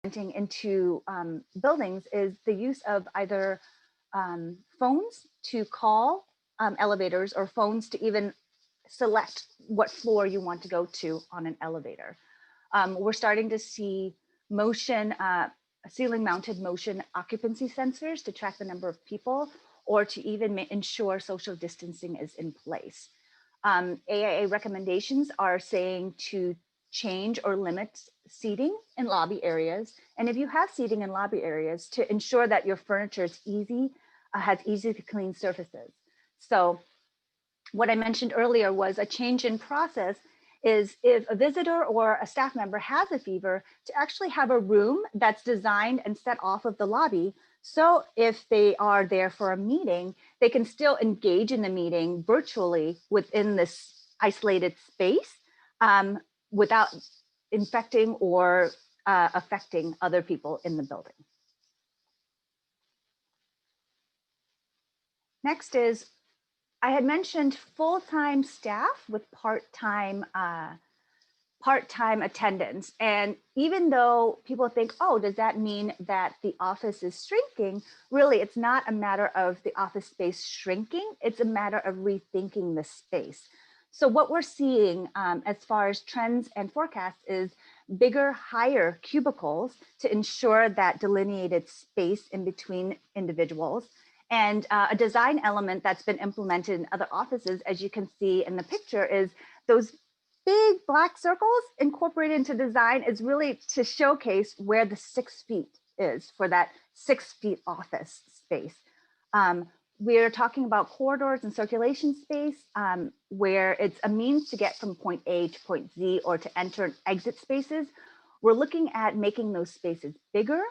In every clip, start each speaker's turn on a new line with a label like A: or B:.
A: into buildings is the use of either phones to call elevators or phones to even select what floor you want to go to on an elevator. We're starting to see motion, ceiling mounted motion occupancy sensors to track the number of people or to even ensure social distancing is in place. AIA recommendations are saying to change or limit seating in lobby areas. And if you have seating in lobby areas, to ensure that your furniture is has easy to clean surfaces. So what I mentioned earlier was a change in process is if a visitor or a staff member has a fever, to actually have a room that's designed and set off of the lobby. So if they are there for a meeting, they can still engage in the meeting virtually within this isolated space without infecting or affecting other people in the building. Next is, I had mentioned full-time staff with part-time attendance. And even though people think, oh, does that mean that the office is shrinking? Really, it's not a matter of the office space shrinking. It's a matter of rethinking the space. So what we're seeing as far as trends and forecasts is bigger, higher cubicles to ensure that delineated space in between individuals. And a design element that's been implemented in other offices, as you can see in the picture, is those big black circles incorporated into design is really to showcase where the 6 feet is for that 6 feet office space. We're talking about corridors and circulation space where it's a means to get from point A to point Z or to enter and exit spaces. We're looking at making those spaces bigger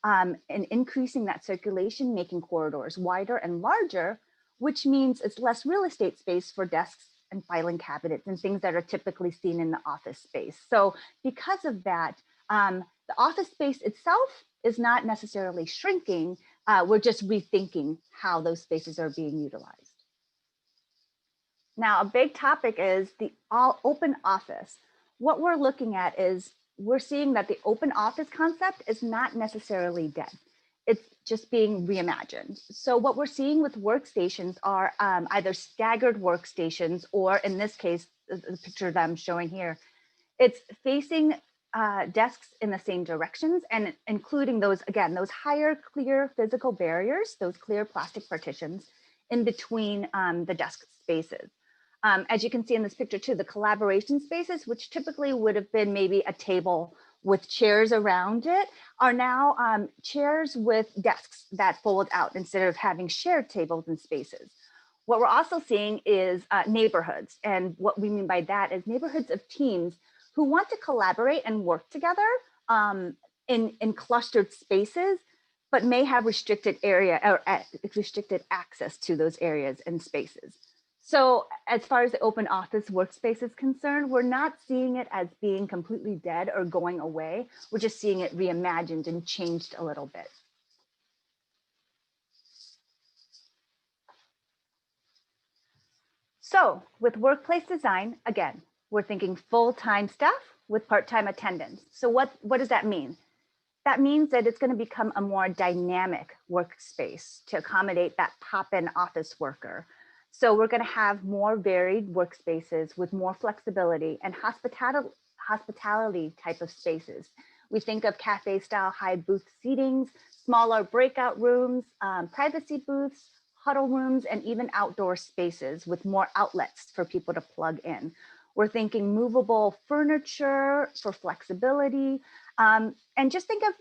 A: and increasing that circulation, making corridors wider and larger, which means it's less real estate space for desks and filing cabinets and things that are typically seen in the office space. So because of that, the office space itself is not necessarily shrinking. We're just rethinking how those spaces are being utilized. Now, a big topic is the all open office. What we're looking at is we're seeing that the open office concept is not necessarily dead. It's just being reimagined. So what we're seeing with workstations are either staggered workstations, or in this case, the picture that I'm showing here, it's facing desks in the same directions and including those, again, those higher clear physical barriers, those clear plastic partitions in between the desk spaces. As you can see in this picture too, the collaboration spaces, which typically would have been maybe a table with chairs around it, are now chairs with desks that fold out instead of having shared tables and spaces. What we're also seeing is neighborhoods. And what we mean by that is neighborhoods of teams who want to collaborate and work together in clustered spaces, but may have restricted area or restricted access to those areas and spaces. So as far as the open office workspace is concerned, we're not seeing it as being completely dead or going away. We're just seeing it reimagined and changed a little bit. So with workplace design, again, we're thinking full-time staff with part-time attendance. So what does that mean? That means that it's going to become a more dynamic workspace to accommodate that pop-in office worker. So we're going to have more varied workspaces with more flexibility and hospitality type of spaces. We think of cafe style high booth seatings, smaller breakout rooms, privacy booths, huddle rooms, and even outdoor spaces with more outlets for people to plug in. We're thinking movable furniture for flexibility. And just think of,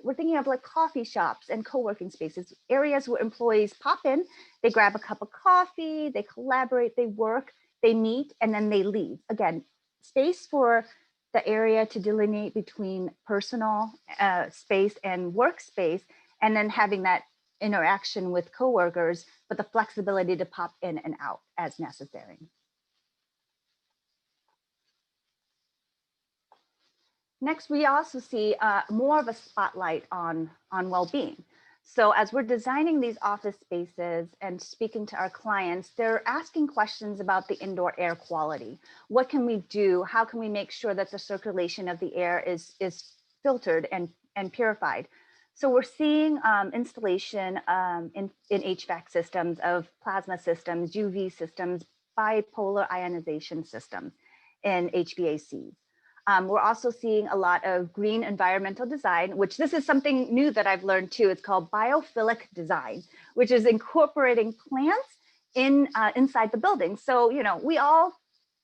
A: we're thinking of like coffee shops and co-working spaces, areas where employees pop in, they grab a cup of coffee, they collaborate, they work, they meet, and then they leave. Again, space for the area to delineate between personal space and workspace, and then having that interaction with coworkers, but the flexibility to pop in and out as necessary. Next, we also see more of a spotlight on well-being. So as we're designing these office spaces and speaking to our clients, they're asking questions about the indoor air quality. What can we do? How can we make sure that the circulation of the air is filtered and and purified. So we're seeing installation in HVAC systems of plasma systems, UV systems, bipolar ionization systems in HVACs. We're also seeing a lot of green environmental design, which this is something new that I've learned too. It's called biophilic design, which is incorporating plants inside the building. So, you know, we all,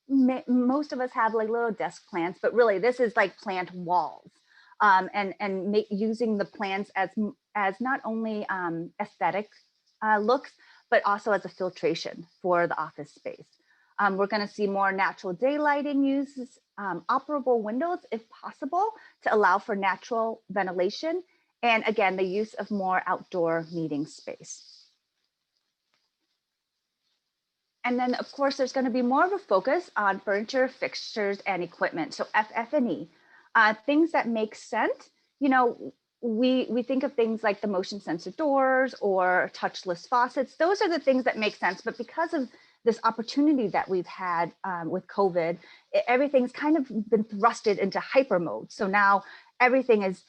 A: most of us have like little desk plants, but really this is like plant walls. And using the plants as not only aesthetic looks, but also as a filtration for the office space. We're going to see more natural daylighting uses, operable windows if possible to allow for natural ventilation, and again, the use of more outdoor meeting space. And then, of course, there's going to be more of a focus on furniture, fixtures, and equipment. So FF&E, things that make sense. You know, we think of things like the motion sensor doors or touchless faucets. Those are the things that make sense. But because of this opportunity that we've had with COVID, everything's kind of been thrusted into hyper mode. So now everything is,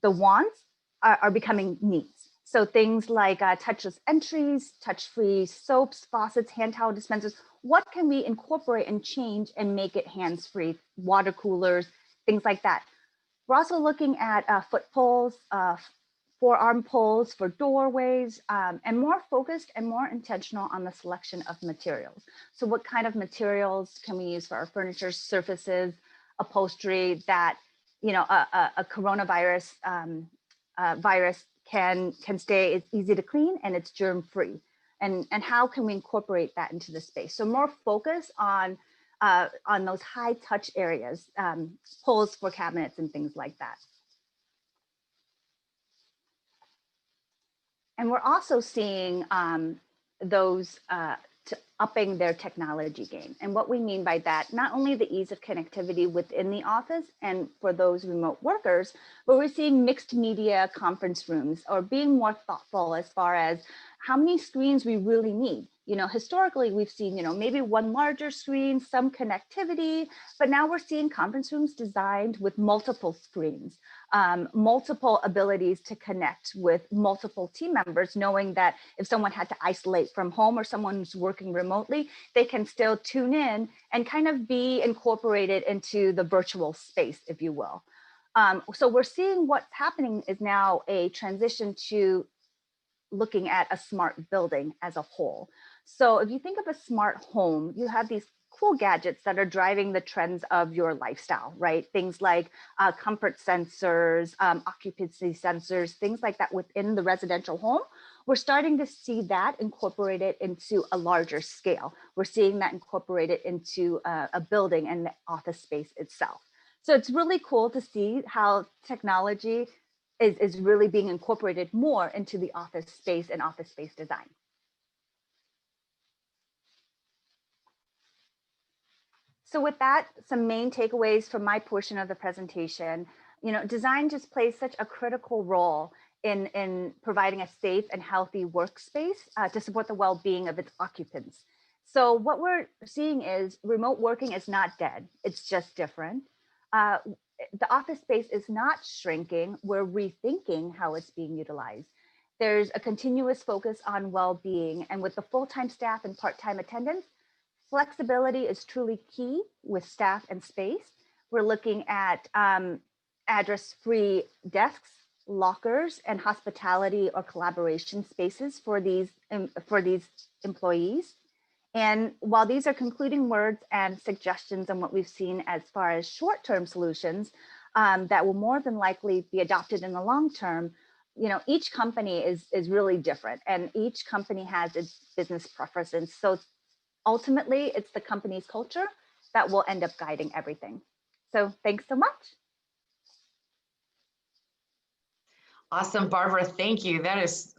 A: the wants are becoming needs. So things like touchless entries, touch-free soaps, faucets, hand towel dispensers, what can we incorporate and change and make it hands-free? Water coolers, things like that. We're also looking at foot poles, forearm poles for doorways, and more focused and more intentional on the selection of materials. So what kind of materials can we use for our furniture, surfaces, upholstery that, you know, a coronavirus virus can stay, it's easy to clean and it's germ free. And how can we incorporate that into the space? So more focus on those high touch areas, poles for cabinets and things like that. And we're also seeing those upping their technology game. And what we mean by that, not only the ease of connectivity within the office and for those remote workers, but we're seeing mixed media conference rooms or being more thoughtful as far as how many screens we really need. You know, historically, we've seen, you know, maybe one larger screen, some connectivity, but now we're seeing conference rooms designed with multiple screens, multiple abilities to connect with multiple team members, knowing that if someone had to isolate from home or someone's working remotely, they can still tune in and kind of be incorporated into the virtual space, if you will. So we're seeing what's happening is now a transition to looking at a smart building as a whole. So if you think of a smart home, you have these cool gadgets that are driving the trends of your lifestyle, right? Things like comfort sensors, occupancy sensors, things like that within the residential home. We're starting to see that incorporated into a larger scale. We're seeing that incorporated into a building and the office space itself. So it's really cool to see how technology is really being incorporated more into the office space and office space design. So with that, some main takeaways from my portion of the presentation. You know, design just plays such a critical role in providing a safe and healthy workspace to support the well-being of its occupants. So what we're seeing is remote working is not dead, it's just different. The office space is not shrinking, we're rethinking how it's being utilized. There's a continuous focus on well-being, and with the full-time staff and part-time attendance, flexibility is truly key with staff and space. We're looking at address-free desks, lockers, and hospitality or collaboration spaces for these employees. And while these are concluding words and suggestions on what we've seen as far as short-term solutions that will more than likely be adopted in the long term, you know, each company is really different, and each company has its business preferences. So ultimately, it's the company's culture that will end up guiding everything. So thanks so much.
B: Awesome, Barbara. Thank you. That is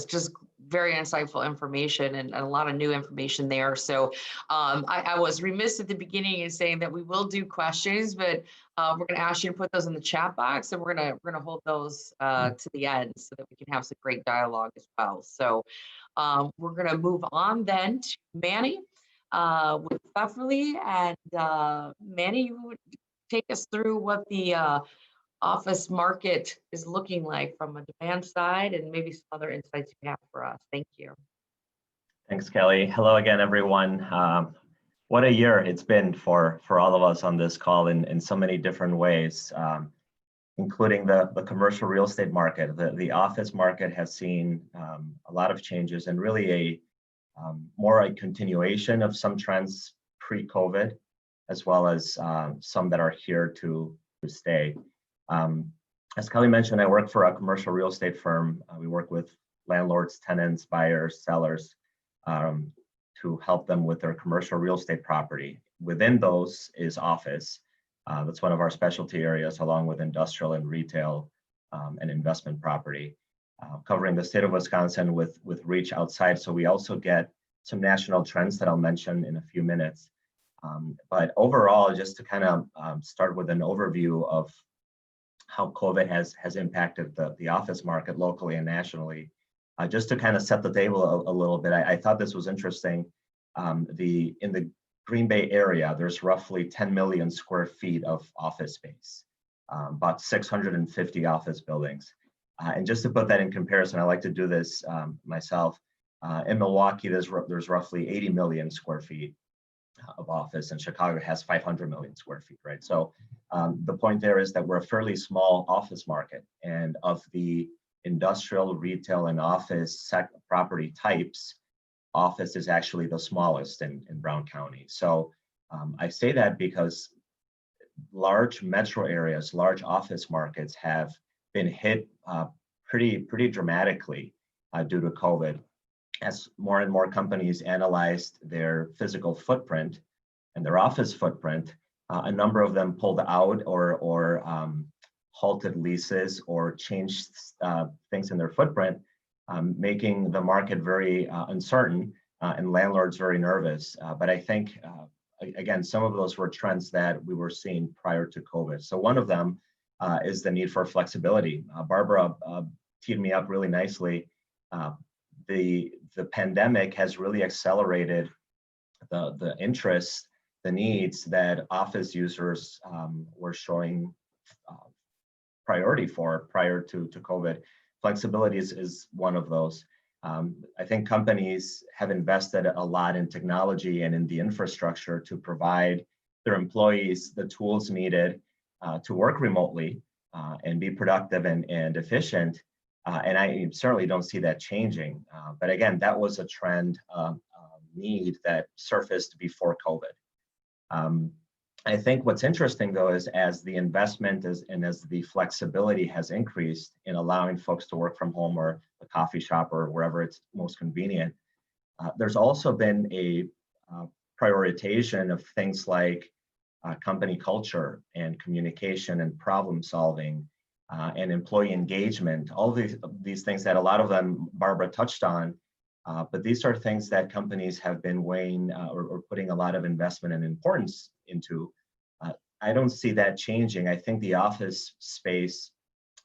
B: just very insightful information and a lot of new information there. So I was remiss at the beginning in saying that we will do questions, but we're going to ask you to put those in the chat box, and we're gonna hold those to the end so that we can have some great dialogue as well. So we're going to move on then to Manny with Beverly, and Manny, you would take us through what the office market is looking like from a demand side, and maybe some other insights you have for us. Thank you.
C: Thanks, Kelly. Hello again, everyone. What a year it's been for all of us on this call in so many different ways, including the commercial real estate market. The office market has seen a lot of changes, and really more a continuation of some trends pre-COVID, as well as some that are here to stay. As Kelly mentioned, I work for a commercial real estate firm. We work with landlords, tenants, buyers, sellers, to help them with their commercial real estate property. Within those is office. That's one of our specialty areas, along with industrial and retail and investment property, covering the state of Wisconsin with reach outside. So we also get some national trends that I'll mention in a few minutes. But overall, just to kind of start with an overview of how COVID has impacted the office market locally and nationally. Just to kind of set the table a little bit, I thought this was interesting. In the Green Bay area, there's roughly 10 million square feet of office space, about 650 office buildings. And just to put that in comparison, I like to do this myself. In Milwaukee, there's roughly 80 million square feet of office, and Chicago has 500 million square feet, right? So the point there is that we're a fairly small office market, and of the industrial, retail, and office property types, office is actually the smallest in Brown County. So I say that because large metro areas, large office markets have been hit pretty dramatically due to COVID. As more and more companies analyzed their physical footprint and their office footprint, a number of them pulled out or halted leases or changed things in their footprint, making the market very uncertain and landlords very nervous. But I think, again, some of those were trends that we were seeing prior to COVID. So one of them is the need for flexibility. Barbara teed me up really nicely. The pandemic has really accelerated the interest, the needs that office users were showing priority for prior to COVID. Flexibility is one of those. I think companies have invested a lot in technology and in the infrastructure to provide their employees the tools needed to work remotely and be productive and efficient. And I certainly don't see that changing. But again, that was a trend need that surfaced before COVID. I think what's interesting, though, is as the investment and as the flexibility has increased in allowing folks to work from home or a coffee shop or wherever it's most convenient, there's also been a prioritization of things like company culture and communication and problem solving and employee engagement, all these things that a lot of them Barbara touched on, but these are things that companies have been weighing or putting a lot of investment and importance into. I don't see that changing. I think the office space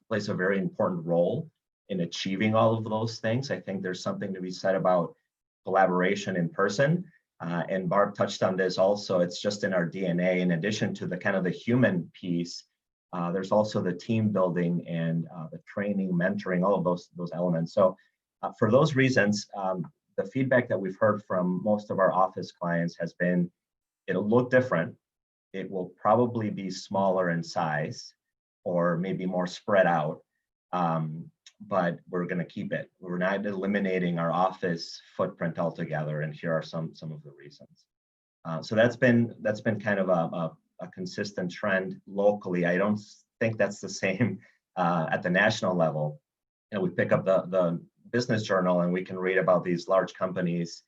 C: plays a very important role in achieving all of those things. I think there's something to be said about collaboration in person. And Barb touched on this also. It's just in our DNA. In addition to the kind of the human piece, there's also the team building and the training, mentoring, all of those elements. So for those reasons, the feedback that we've heard from most of our office clients has been, it'll look different. It will probably be smaller in size or maybe more spread out, but we're going to keep it. We're not eliminating our office footprint altogether, and here are some of the reasons. So that's been kind of a consistent trend locally. I don't think that's the same at the national level. And we pick up the Business Journal and we can read about these large companies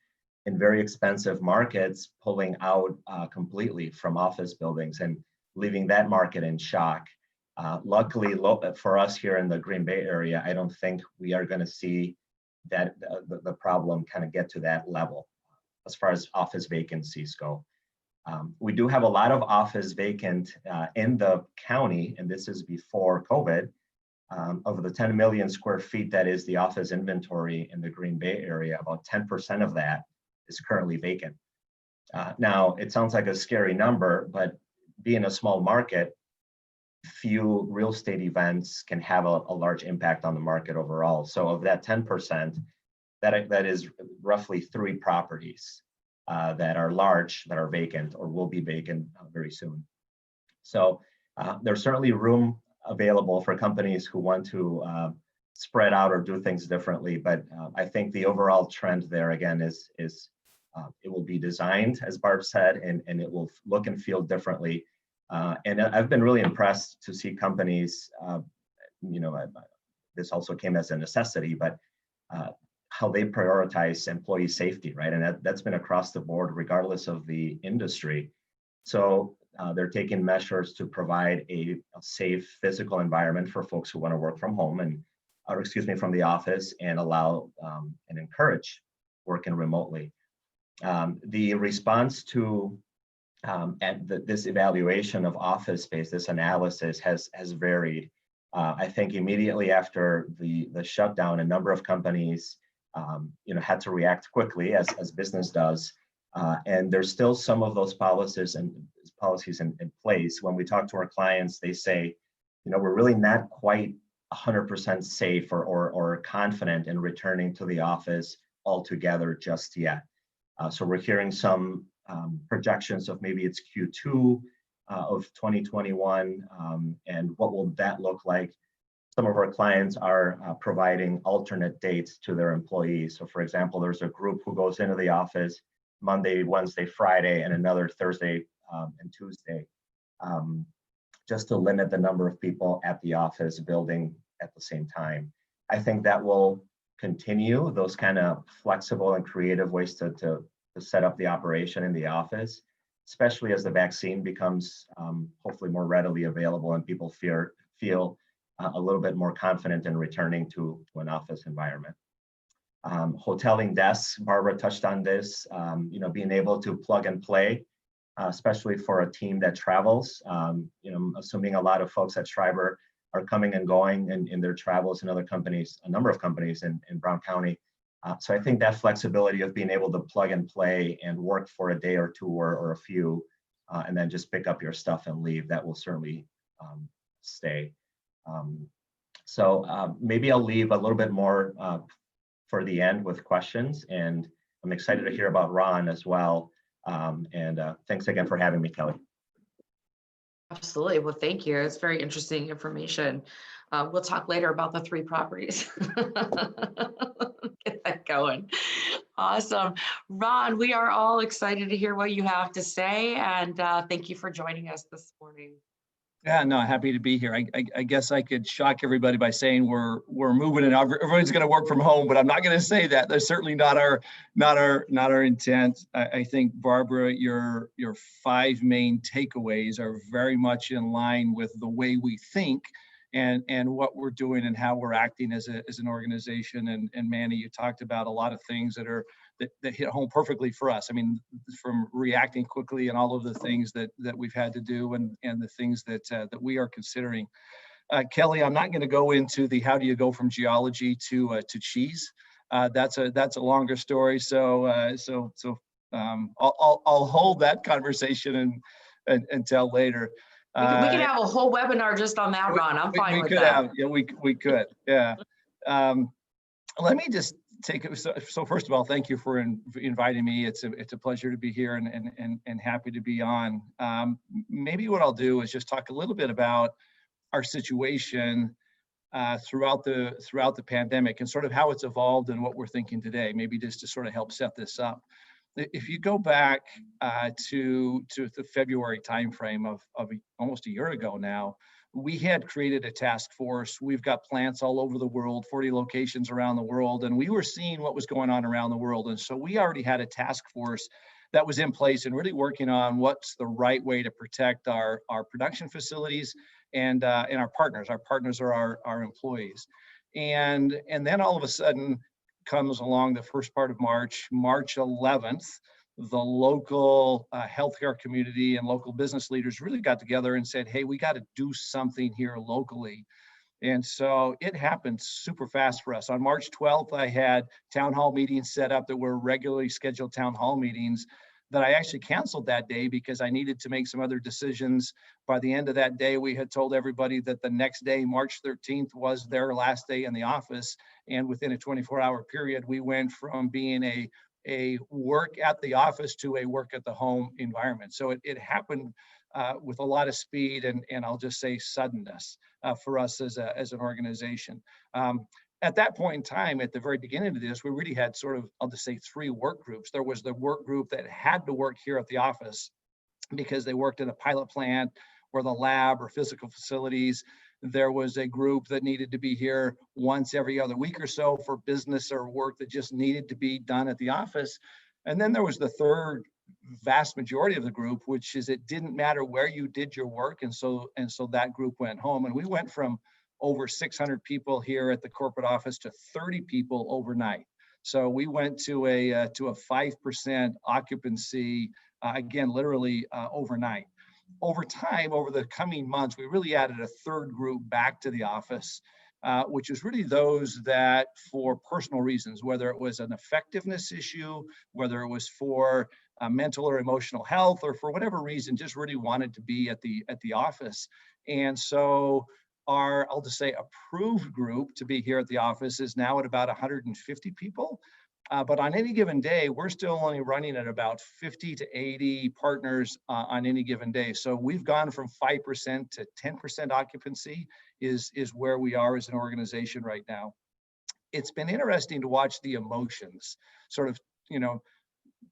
C: in very expensive markets pulling out completely from office buildings and leaving that market in shock. Luckily, for us here in the Green Bay area, I don't think we are going to see that the problem kind of get to that level as far as office vacancies go. We do have a lot of office vacant in the county, and this is before COVID. Of the 10 million square feet that is the office inventory in the Green Bay area, about 10% of that is currently vacant. Now, it sounds like a scary number, but being a small market, few real estate events can have a large impact on the market overall. So of that 10%, that is roughly 3 properties that are large, that are vacant or will be vacant very soon. So there's certainly room available for companies who want to spread out or do things differently. But I think the overall trend there again is it will be designed, as Barb said, and it will look and feel differently. And I've been really impressed to see companies, this also came as a necessity, but how they prioritize employee safety, right? And that's been across the board, regardless of the industry. So they're taking measures to provide a safe physical environment for folks who want to work from home from the office, and allow and encourage working remotely. The response to this evaluation of office space, this analysis has varied. I think immediately after the shutdown, a number of companies had to react quickly, as business does. And there's still some of those policies in place. When we talk to our clients, they say, we're really not quite 100% safe or confident in returning to the office altogether just yet. So we're hearing some projections of maybe it's Q2 of 2021, and what will that look like? Some of our clients are providing alternate dates to their employees. So for example, there's a group who goes into the office Monday, Wednesday, Friday, and another Thursday and Tuesday, just to limit the number of people at the office building at the same time. I think that will continue, those kind of flexible and creative ways to set up the operation in the office, especially as the vaccine becomes hopefully more readily available and people feel a little bit more confident in returning to an office environment. Hoteling desks, Barbara touched on this, being able to plug and play, especially for a team that travels. Assuming a lot of folks at Schreiber are coming and going in their travels, and other companies, a number of companies in Brown County. So I think that flexibility of being able to plug and play and work for a day or two or a few, and then just pick up your stuff and leave, that will certainly stay. So maybe I'll leave a little bit more for the end with questions, and I'm excited to hear about Ron as well. And thanks again for having me, Kelly.
B: Absolutely. Well, thank you. It's very interesting information. We'll talk later about the 3 properties. Get that going. Awesome. Ron, we are all excited to hear what you have to say, and thank you for joining us this morning.
D: Yeah, no, happy to be here. I guess I could shock everybody by saying we're moving and everyone's going to work from home, but I'm not going to say that. That's certainly not our intent. I think, Barbara, your 5 main takeaways are very much in line with the way we think and what we're doing and how we're acting as an organization. And Manny, you talked about a lot of things that hit home perfectly for us. I mean, from reacting quickly and all of the things that we've had to do and the things that we are considering. Kelly, I'm not going to go into the how do you go from geology to cheese. That's a longer story. So I'll hold that conversation until later.
B: We can have a whole webinar just on that, Ron. I'm fine with that.
D: We could. Yeah. Let me just take it. So first of all, thank you for inviting me. It's a pleasure to be here and happy to be on. Maybe what I'll do is just talk a little bit about our situation throughout the pandemic and sort of how it's evolved and what we're thinking today. Maybe just to sort of help set this up. If you go back to the February timeframe of almost a year ago now, we had created a task force. We've got plants all over the world, 40 locations around the world, and we were seeing what was going on around the world. And so we already had a task force that was in place and really working on what's the right way to protect our production facilities and our partners. Our partners are our employees. And then all of a sudden comes along the first part of March 11th, the local healthcare community and local business leaders really got together and said, hey, we got to do something here locally. And so it happened super fast for us. On March 12th, I had town hall meetings set up that were regularly scheduled town hall meetings that I actually canceled that day because I needed to make some other decisions. By the end of that day, we had told everybody that the next day, March 13th, was their last day in the office. And within a 24-hour period, we went from being a work at the office to a work at the home environment. So it happened with a lot of speed and I'll just say suddenness for us as an organization. At that point in time, at the very beginning of this, we really had sort of, I'll just say, three work groups. There was the work group that had to work here at the office because they worked in a pilot plant or the lab or physical facilities. There was a group that needed to be here once every other week or so for business or work that just needed to be done at the office. And then there was the third vast majority of the group, which is it didn't matter where you did your work. And so that group went home. And we went from over 600 people here at the corporate office to 30 people overnight. So we went to a 5% occupancy, again, literally overnight. Over time, over the coming months, we really added a third group back to the office, which is really those that for personal reasons, whether it was an effectiveness issue, whether it was for mental or emotional health, or for whatever reason, just really wanted to be at the office. And so our, I'll just say, approved group to be here at the office is now at about 150 people. But on any given day, we're still only running at about 50 to 80 partners on any given day. So we've gone from 5% to 10% occupancy is where we are as an organization right now. It's been interesting to watch the emotions sort of,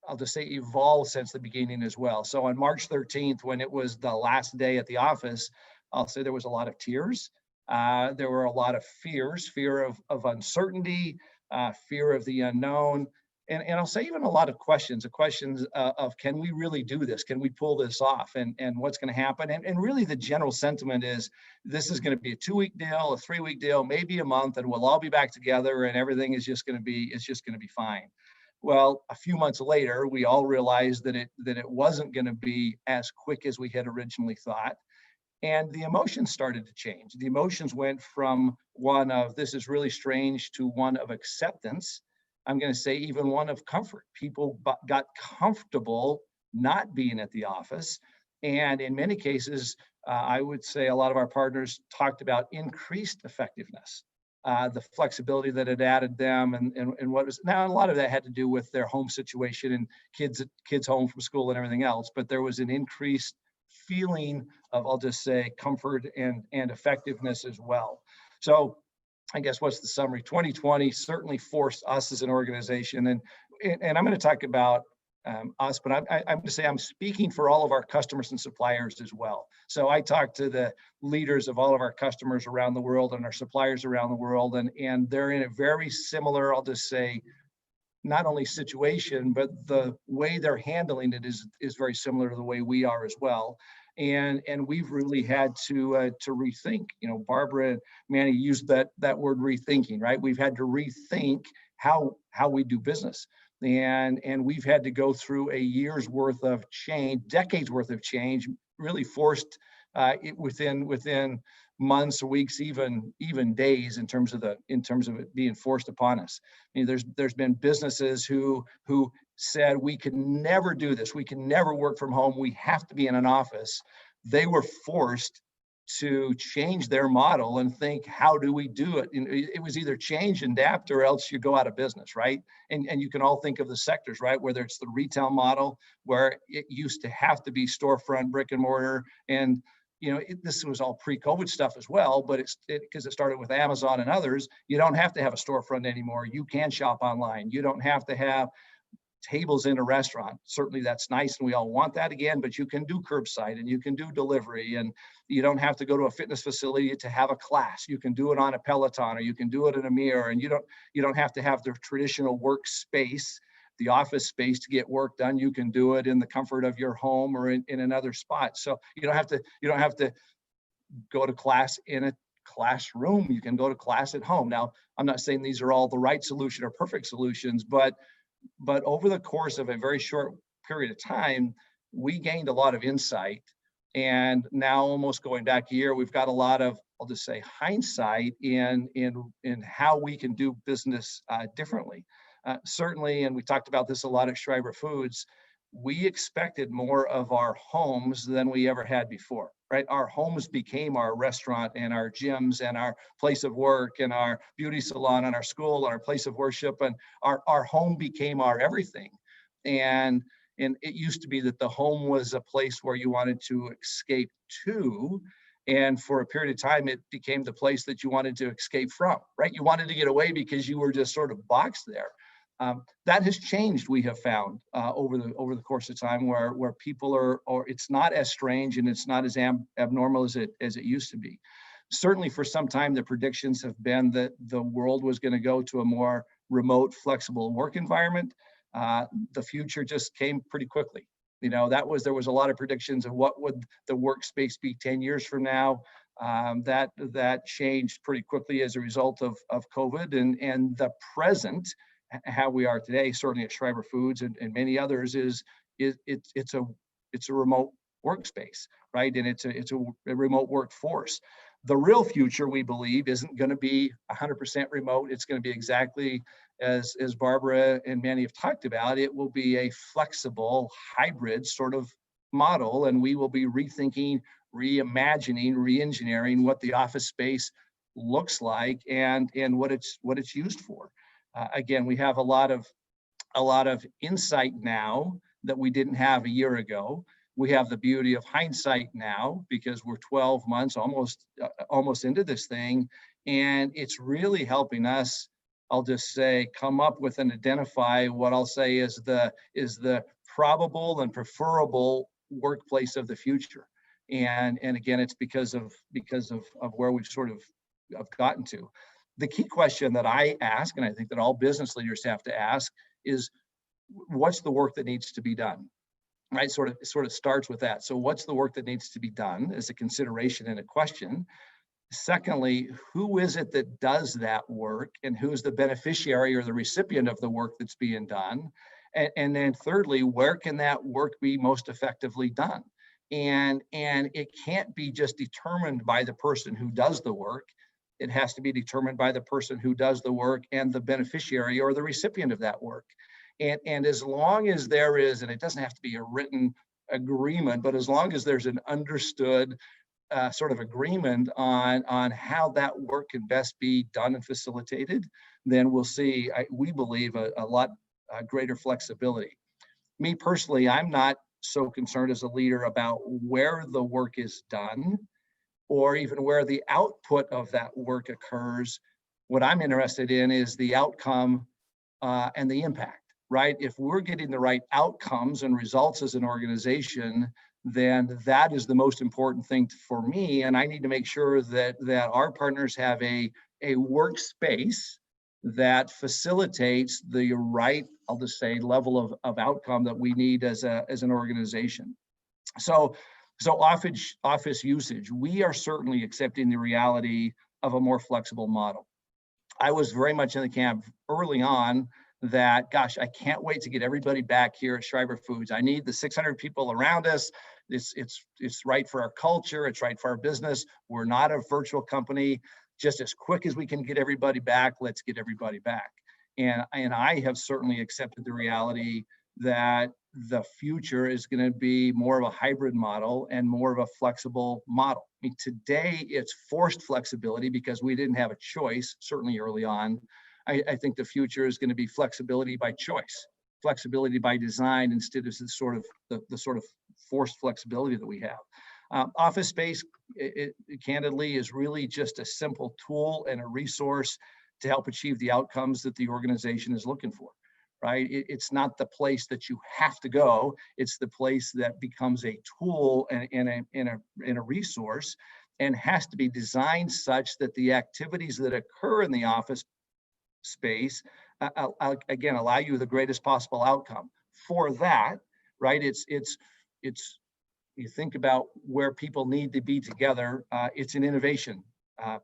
D: I'll just say evolve since the beginning as well. So on March 13th, when it was the last day at the office, I'll say there was a lot of tears. There were a lot of fears, fear of uncertainty, fear of the unknown. And I'll say even a lot of questions of can we really do this? Can we pull this off? And what's going to happen? And really the general sentiment is this is going to be a 2-week deal, a 3-week deal, maybe a month, and we'll all be back together and everything is just going to be fine. Well, a few months later, we all realized that it wasn't going to be as quick as we had originally thought. And the emotions started to change. The emotions went from one of this is really strange to one of acceptance. I'm going to say even one of comfort. People got comfortable not being at the office. And in many cases, I would say a lot of our partners talked about increased effectiveness, the flexibility that it added them and what was now a lot of that had to do with their home situation and kids home from school and everything else. But there was an increased feeling of, I'll just say, comfort and effectiveness as well. So I guess what's the summary? 2020 certainly forced us as an organization, and I'm going to talk about us, but I'm going to say I'm speaking for all of our customers and suppliers as well. So I talk to the leaders of all of our customers around the world and our suppliers around the world, and they're in a very similar, I'll just say, not only situation, but the way they're handling it is very similar to the way we are as well. And we've really had to rethink. Barbara and Manny used that word rethinking, right? We've had to rethink how we do business, and we've had to go through a year's worth of change, decades worth of change, really forced within months, weeks, even days in terms of it being forced upon us. I mean, there's been businesses who said we could never do this. We can never work from home. We have to be in an office. They were forced to change their model and think, how do we do it? It was either change and adapt or else you go out of business, right? And you can all think of the sectors, right? Whether it's the retail model where it used to have to be storefront, brick and mortar, and this was all pre-COVID stuff as well, but because it started with Amazon and others, you don't have to have a storefront anymore. You can shop online. You don't have to have tables in a restaurant. Certainly that's nice and we all want that again, but you can do curbside and you can do delivery, and you don't have to go to a fitness facility to have a class. You can do it on a Peloton, or you can do it in a mirror, and you don't have to have the traditional workspace, the office space to get work done. You can do it in the comfort of your home or in another spot. So you don't have to go to class in a classroom. You can go to class at home. Now, I'm not saying these are all the right solution or perfect solutions, but over the course of a very short period of time, we gained a lot of insight. And now, almost going back a year, we've got a lot of, I'll just say, hindsight in how we can do business differently. Certainly, and we talked about this a lot at Schreiber Foods, we expected more of our homes than we ever had before, right? Our homes became our restaurant and our gyms and our place of work and our beauty salon and our school and our place of worship, and our home became our everything. And it used to be that the home was a place where you wanted to escape to. And for a period of time, it became the place that you wanted to escape from, right? You wanted to get away because you were just sort of boxed there. That has changed, we have found, over the course of time, where people are, or it's not as strange and it's not as abnormal as it used to be. Certainly for some time, the predictions have been that the world was going to go to a more remote, flexible work environment. The future just came pretty quickly. You know, there was a lot of predictions of what would the workspace be 10 years from now. That changed pretty quickly as a result of COVID, and the present, how we are today, certainly at Schreiber Foods and many others, it's a remote workspace, right? And it's a remote workforce. The real future, we believe, isn't going to be 100% remote. It's going to be exactly as Barbara and Manny have talked about. It will be a flexible hybrid sort of model, and we will be rethinking, reimagining, re-engineering what the office space looks like and what it's used for. Again, we have a lot of insight now that we didn't have a year ago. We have the beauty of hindsight now because we're 12 months almost into this thing, and it's really helping us, I'll just say, come up with and identify what I'll say is the probable and preferable workplace of the future. And again, it's because of where we've sort of gotten to. The key question that I ask, and I think that all business leaders have to ask, is what's the work that needs to be done? Right, sort of starts with that. So what's the work that needs to be done as a consideration and a question? Secondly, who is it that does that work, and who's the beneficiary or the recipient of the work that's being done? And then thirdly, where can that work be most effectively done? And it can't be just determined by the person who does the work. It has to be determined by the person who does the work and the beneficiary or the recipient of that work. And as long as there is, and it doesn't have to be a written agreement, but as long as there's an understood sort of agreement on how that work can best be done and facilitated, then we'll see, we believe, a lot greater flexibility. Me personally, I'm not so concerned as a leader about where the work is done or even where the output of that work occurs. What I'm interested in is the outcome and the impact. Right? If we're getting the right outcomes and results as an organization, then that is the most important thing for me. And I need to make sure that our partners have a workspace that facilitates the right, I'll just say, level of outcome that we need as an organization. So office usage, we are certainly accepting the reality of a more flexible model. I was very much in the camp early on that, gosh, I can't wait to get everybody back here at Schreiber Foods. I need the 600 people around us. It's right for our culture. It's right for our business. We're not a virtual company. Just as quick as we can get everybody back, let's get everybody back. And I have certainly accepted the reality that the future is going to be more of a hybrid model and more of a flexible model. I mean, today it's forced flexibility because we didn't have a choice, certainly early on. I think the future is going to be flexibility by choice, flexibility by design, instead of the sort of forced flexibility that we have. Office space, it candidly is really just a simple tool and a resource to help achieve the outcomes that the organization is looking for. Right? It's not the place that you have to go. It's the place that becomes a tool and a resource, and has to be designed such that the activities that occur in the office space again allow you the greatest possible outcome. For that, right, it's you think about where people need to be together, it's an innovation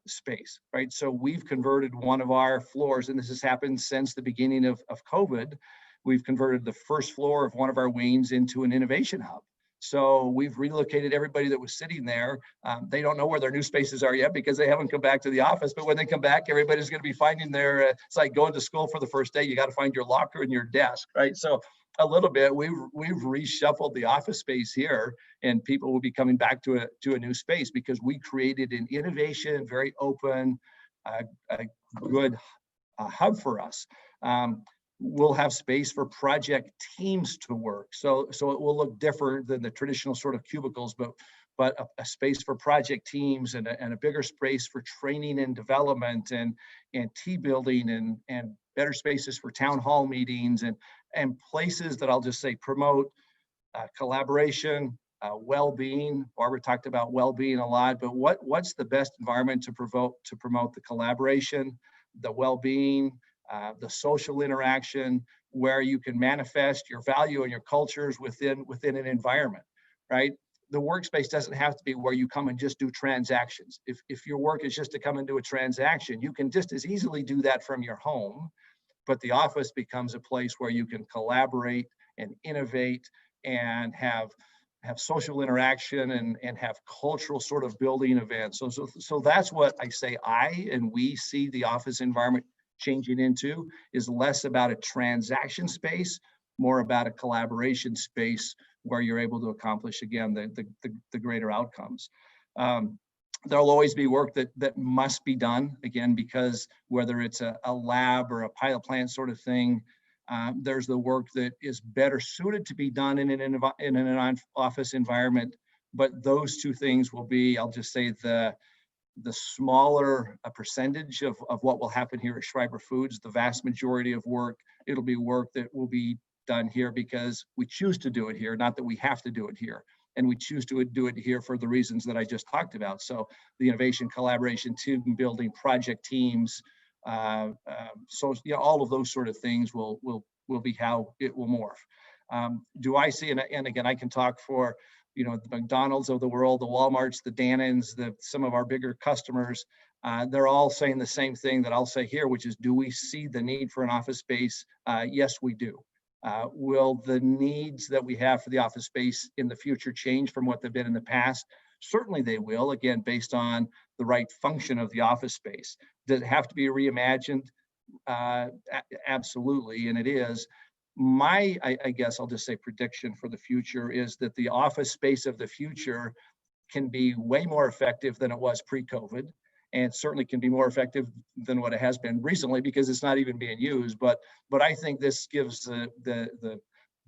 D: space, right? So we've converted one of our floors, and this has happened since the beginning of COVID. We've converted the first floor of one of our wings into an innovation hub. So we've relocated everybody that was sitting there. They don't know where their new spaces are yet because they haven't come back to the office. But when they come back, everybody's going to be finding their, it's like going to school for the first day. You got to find your locker and your desk, right? So a little bit. We've reshuffled the office space here, and people will be coming back to a new space because we created an innovation, very open, a good hub for us. We'll have space for project teams to work. So it will look different than the traditional sort of cubicles, but a space for project teams and a bigger space for training and development and team building and better spaces for town hall meetings and places that I'll just say promote collaboration, well-being. Barbara talked about well-being a lot, but what's the best environment to promote the collaboration, the well-being, the social interaction, where you can manifest your value and your cultures within an environment, right? The workspace doesn't have to be where you come and just do transactions. If your work is just to come and do a transaction, you can just as easily do that from your home, but the office becomes a place where you can collaborate and innovate and have social interaction and have cultural sort of building events. So that's what I say and we see the office environment changing into, is less about a transaction space, more about a collaboration space where you're able to accomplish, again, the greater outcomes. There'll always be work that must be done, again, because whether it's a lab or a pilot plant sort of thing, there's the work that is better suited to be done in an office environment. But those two things will be, I'll just say, the smaller percentage of what will happen here at Schreiber Foods. The vast majority of work, it'll be work that will be done here because we choose to do it here, not that we have to do it here. And we choose to do it here for the reasons that I just talked about. So the innovation, collaboration, team building, project teams, so all of those sort of things will be how it will morph. Do I see, and again, I can talk for the McDonald's of the world, the Walmarts, the Dannons, some of our bigger customers, they're all saying the same thing that I'll say here, which is, do we see the need for an office space? Yes, we do. Will the needs that we have for the office space in the future change from what they've been in the past? Certainly they will, again, based on the right function of the office space. Does it have to be reimagined? Absolutely, and it is. I guess I'll just say prediction for the future is that the office space of the future can be way more effective than it was pre-COVID, and certainly can be more effective than what it has been recently because it's not even being used. But I think this gives the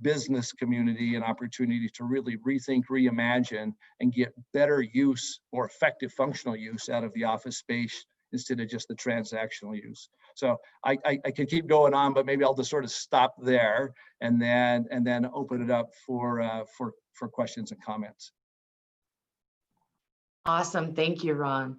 D: business community an opportunity to really rethink, reimagine, and get better use, more effective functional use out of the office space instead of just the transactional use. So I could keep going on, but maybe I'll just sort of stop there and then open it up for questions and comments.
B: Awesome. Thank you, Ron.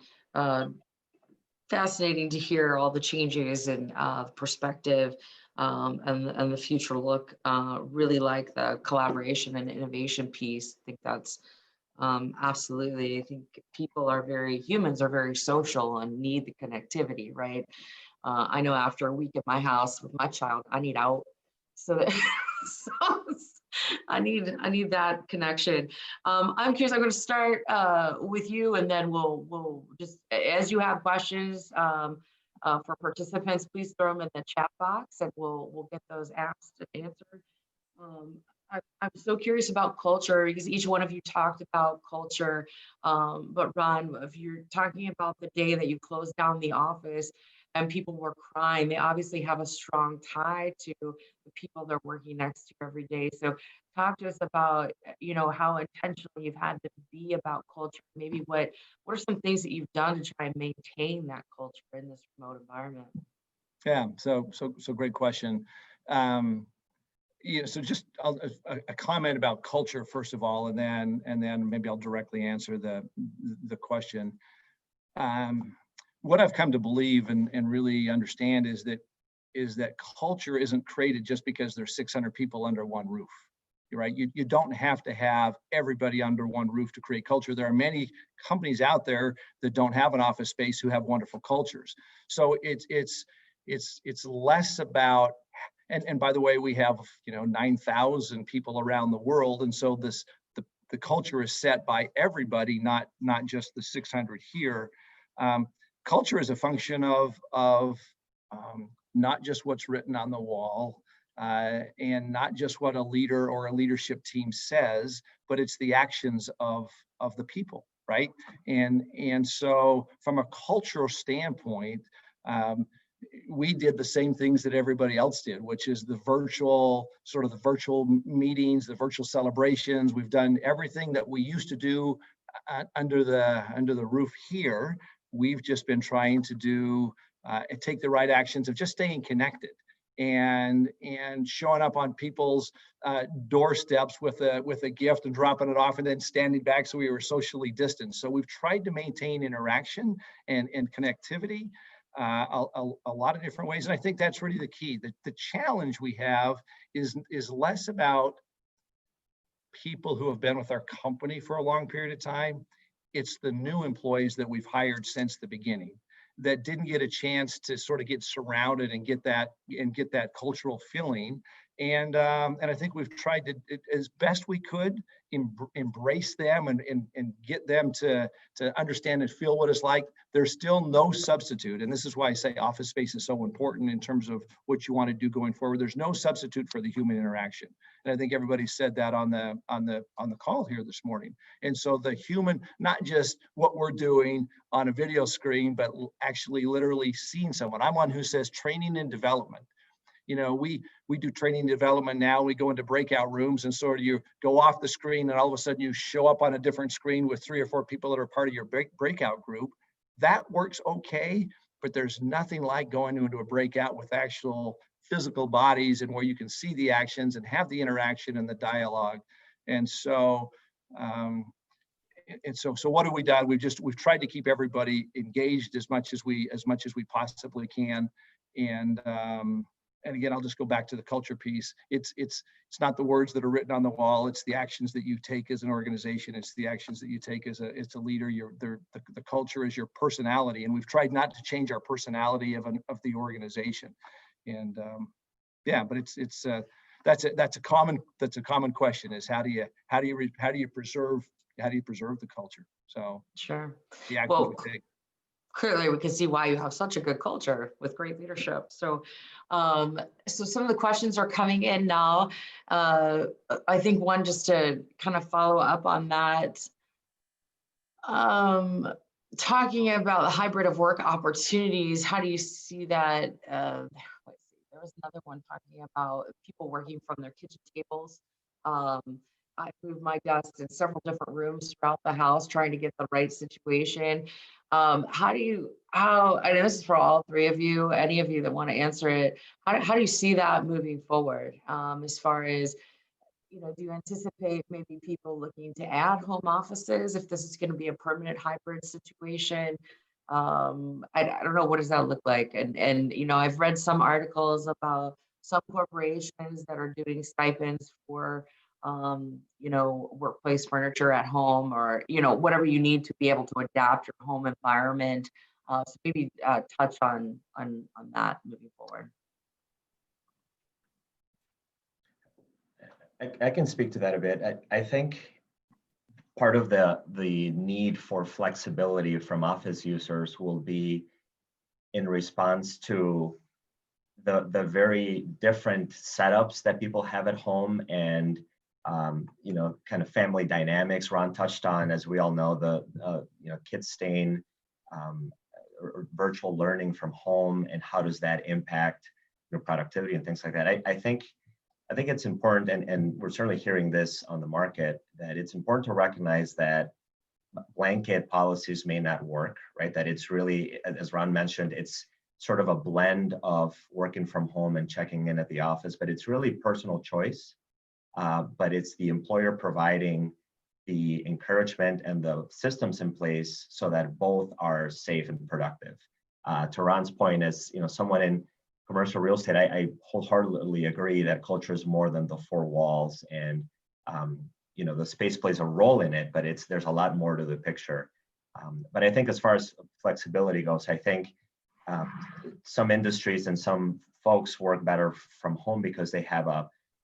B: Fascinating to hear all the changes and perspective and the future look. Really like the collaboration and innovation piece. I think that's absolutely. I think humans are very social and need the connectivity, right? I know after a week at my house with my child, I need out. So I need that connection. I'm curious. I'm going to start with you, and then we'll just, as you have questions for participants, please throw them in the chat box, and we'll get those asked and answered. I'm so curious about culture because each one of you talked about culture. But Ron, if you're talking about the day that you closed down the office and people were crying, they obviously have a strong tie to the people they're working next to every day. So talk to us about, how intentional you've had to be about culture. Maybe what are some things that you've done to try and maintain that culture in this remote environment?
D: Yeah, so great question. So just a comment about culture first of all, and then maybe I'll directly answer the question. What I've come to believe and really understand is that culture isn't created just because there's 600 people under one roof, right? You don't have to have everybody under one roof to create culture. There are many companies out there that don't have an office space who have wonderful cultures. So it's less about, and by the way, we have 9,000 people around the world, and so the culture is set by everybody, not just the 600 here. Culture is a function of not just what's written on the wall, and not just what a leader or a leadership team says, but it's the actions of the people, right? And so from a cultural standpoint, we did the same things that everybody else did, which is the virtual meetings, the virtual celebrations. We've done everything that we used to do under the roof here. We've just been trying to do take the right actions of just staying connected and showing up on people's doorsteps with a gift and dropping it off and then standing back so we were socially distanced. So we've tried to maintain interaction and connectivity a lot of different ways. And I think that's really the key. The challenge we have is less about people who have been with our company for a long period of time. It's the new employees that we've hired since the beginning that didn't get a chance to sort of get surrounded and get that cultural feeling. And I think we've tried to, as best we could, embrace them and get them to understand and feel what it's like. There's still no substitute. And this is why I say office space is so important in terms of what you want to do going forward. There's no substitute for the human interaction. And I think everybody said that on the call here this morning. And so the human, not just what we're doing on a video screen, but actually literally seeing someone. I'm one who says training and development. You know, we do training and development now. We go into breakout rooms and sort of you go off the screen and all of a sudden you show up on a different screen with 3 or 4 people that are part of your breakout group. That works okay, but there's nothing like going into a breakout with actual physical bodies and where you can see the actions and have the interaction and the dialogue. And so, so what have we done? We've tried to keep everybody engaged as much as we possibly can. And again, I'll just go back to the culture piece. It's not the words that are written on the wall. It's the actions that you take as an organization. It's the actions that you take as a leader. The culture is your personality, and we've tried not to change our personality of the organization. And yeah, but that's a common question: is how do you preserve the culture? So
B: Sure.
D: the actions we take.
B: Clearly we can see why you have such a good culture with great leadership. So, so some of the questions are coming in now. I think one, just to kind of follow up on that, talking about the hybrid of work opportunities, how do you see that? Let's see, there was another one talking about people working from their kitchen tables. I moved my desk in several different rooms throughout the house, trying to get the right situation. How, and this is for all 3 of you, any of you that want to answer it, how do you see that moving forward? As far as, you know, do you anticipate maybe people looking to add home offices if this is going to be a permanent hybrid situation? I don't know, what does that look like? And you know, I've read some articles about some corporations that are doing stipends for you know, workplace furniture at home, or, you know, whatever you need to be able to adapt your home environment. So maybe touch on that moving forward.
C: I can speak to that a bit. I think part of the need for flexibility from office users will be in response to the very different setups that people have at home, and you know, kind of family dynamics. Ron touched on, as we all know, the you know, kids staying or virtual learning from home, and how does that impact your productivity and things like that. I think it's important, and we're certainly hearing this on the market, that it's important to recognize that blanket policies may not work, right? That it's really, as Ron mentioned, it's sort of a blend of working from home and checking in at the office, but it's really personal choice. But it's the employer providing the encouragement and the systems in place so that both are safe and productive. To Ron's point, as you know, someone in commercial real estate, I wholeheartedly agree that culture is more than the 4 walls, and you know, the space plays a role in it, but there's a lot more to the picture. But I think as far as flexibility goes, I think some industries and some folks work better from home because they have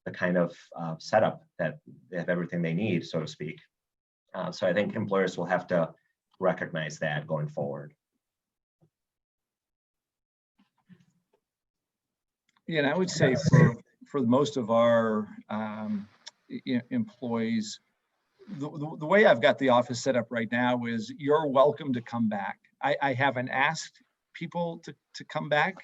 C: the kind of setup that they have everything they need, so to speak. So I think employers will have to recognize that going forward.
D: Yeah, and I would say for most of our employees, the way I've got the office set up right now is you're welcome to come back. I haven't asked people to come back.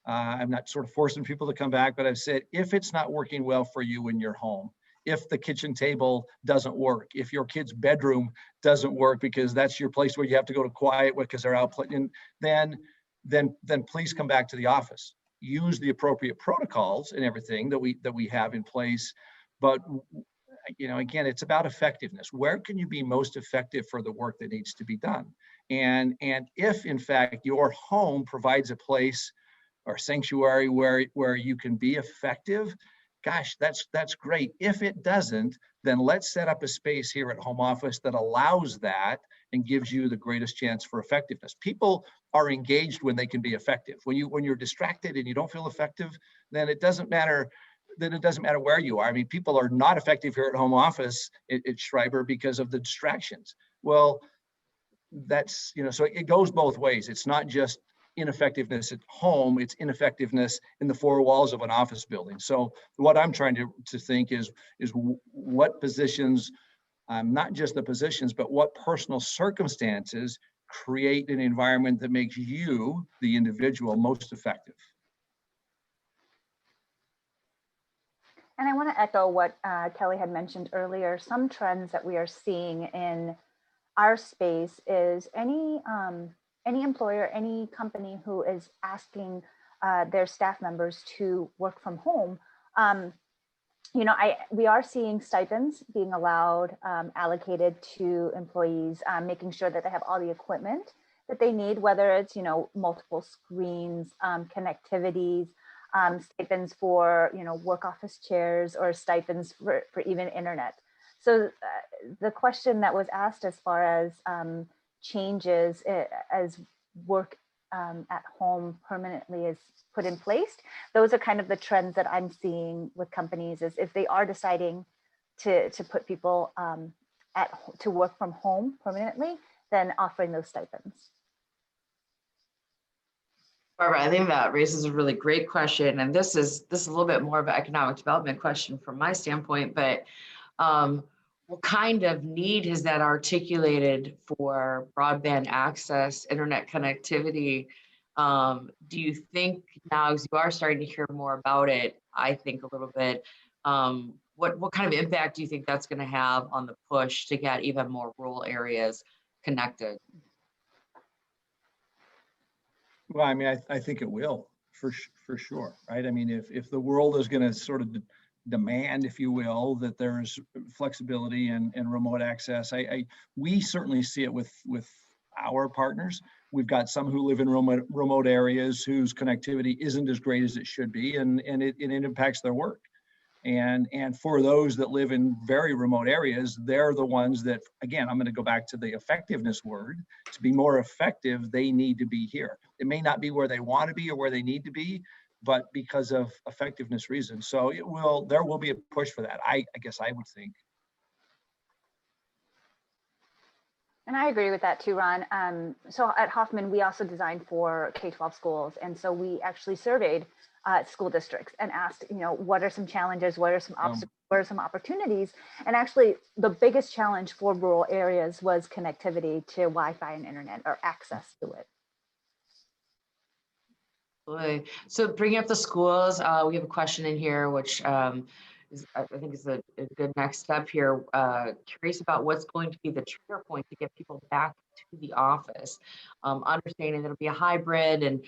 D: I'm not sort of forcing people to come back, but I've said, if it's not working well for you in your home, if the kitchen table doesn't work, if your kid's bedroom doesn't work because that's your place where you have to go to quiet because they're out playing, then please come back to the office. Use the appropriate protocols and everything that we have in place. But again, it's about effectiveness. Where can you be most effective for the work that needs to be done? And if in fact your home provides a place or sanctuary where you can be effective, gosh, that's great. If it doesn't, then let's set up a space here at home office that allows that and gives you the greatest chance for effectiveness. People are engaged when they can be effective. When you're distracted and you don't feel effective, then it doesn't matter. Then it doesn't matter where you are. I mean, people are not effective here at home office at Schreiber because of the distractions. Well, that's, so it goes both ways. It's not just ineffectiveness at home, it's ineffectiveness in the four walls of an office building. So what I'm trying to think is what positions, not just the positions, but what personal circumstances create an environment that makes you, the individual, most effective.
A: And I want to echo what Kelly had mentioned earlier. Some trends that we are seeing in our space is any employer, any company who is asking their staff members to work from home. We are seeing stipends being allowed, allocated to employees, making sure that they have all the equipment that they need, whether it's, multiple screens, connectivities, stipends for, work office chairs, or stipends for even internet. So the question that was asked as far as changes as work at home permanently is put in place, those are kind of the trends that I'm seeing with companies, is if they are deciding to put people to work from home permanently, then offering those stipends.
B: Barbara, I think that raises a really great question. And this is a little bit more of an economic development question from my standpoint, but what kind of need has that articulated for broadband access, internet connectivity? Do you think now, as you are starting to hear more about it, I think a little bit, what kind of impact do you think that's going to have on the push to get even more rural areas connected?
D: Well, I mean, I think it will for sure, right? I mean, if the world is going to sort of demand, if you will, that there's flexibility and remote access, we certainly see it with our partners. We've got some who live in remote areas whose connectivity isn't as great as it should be, and it impacts their work. And for those that live in very remote areas, they're the ones that, again, I'm going to go back to the effectiveness word. To be more effective, they need to be here. It may not be where they want to be or where they need to be, but because of effectiveness reasons. So there will be a push for that, I guess I would think.
A: And I agree with that too, Ron. So at Hoffman, we also designed for K-12 schools. And so we actually surveyed school districts and asked, what are some challenges? What are some obstacles? What are some opportunities? And actually, the biggest challenge for rural areas was connectivity to Wi-Fi and internet, or access to it.
B: Boy. So bringing up the schools, we have a question in here, which I think is a good next step here. Curious about what's going to be the trigger point to get people back to the office. Understanding that it'll be a hybrid and,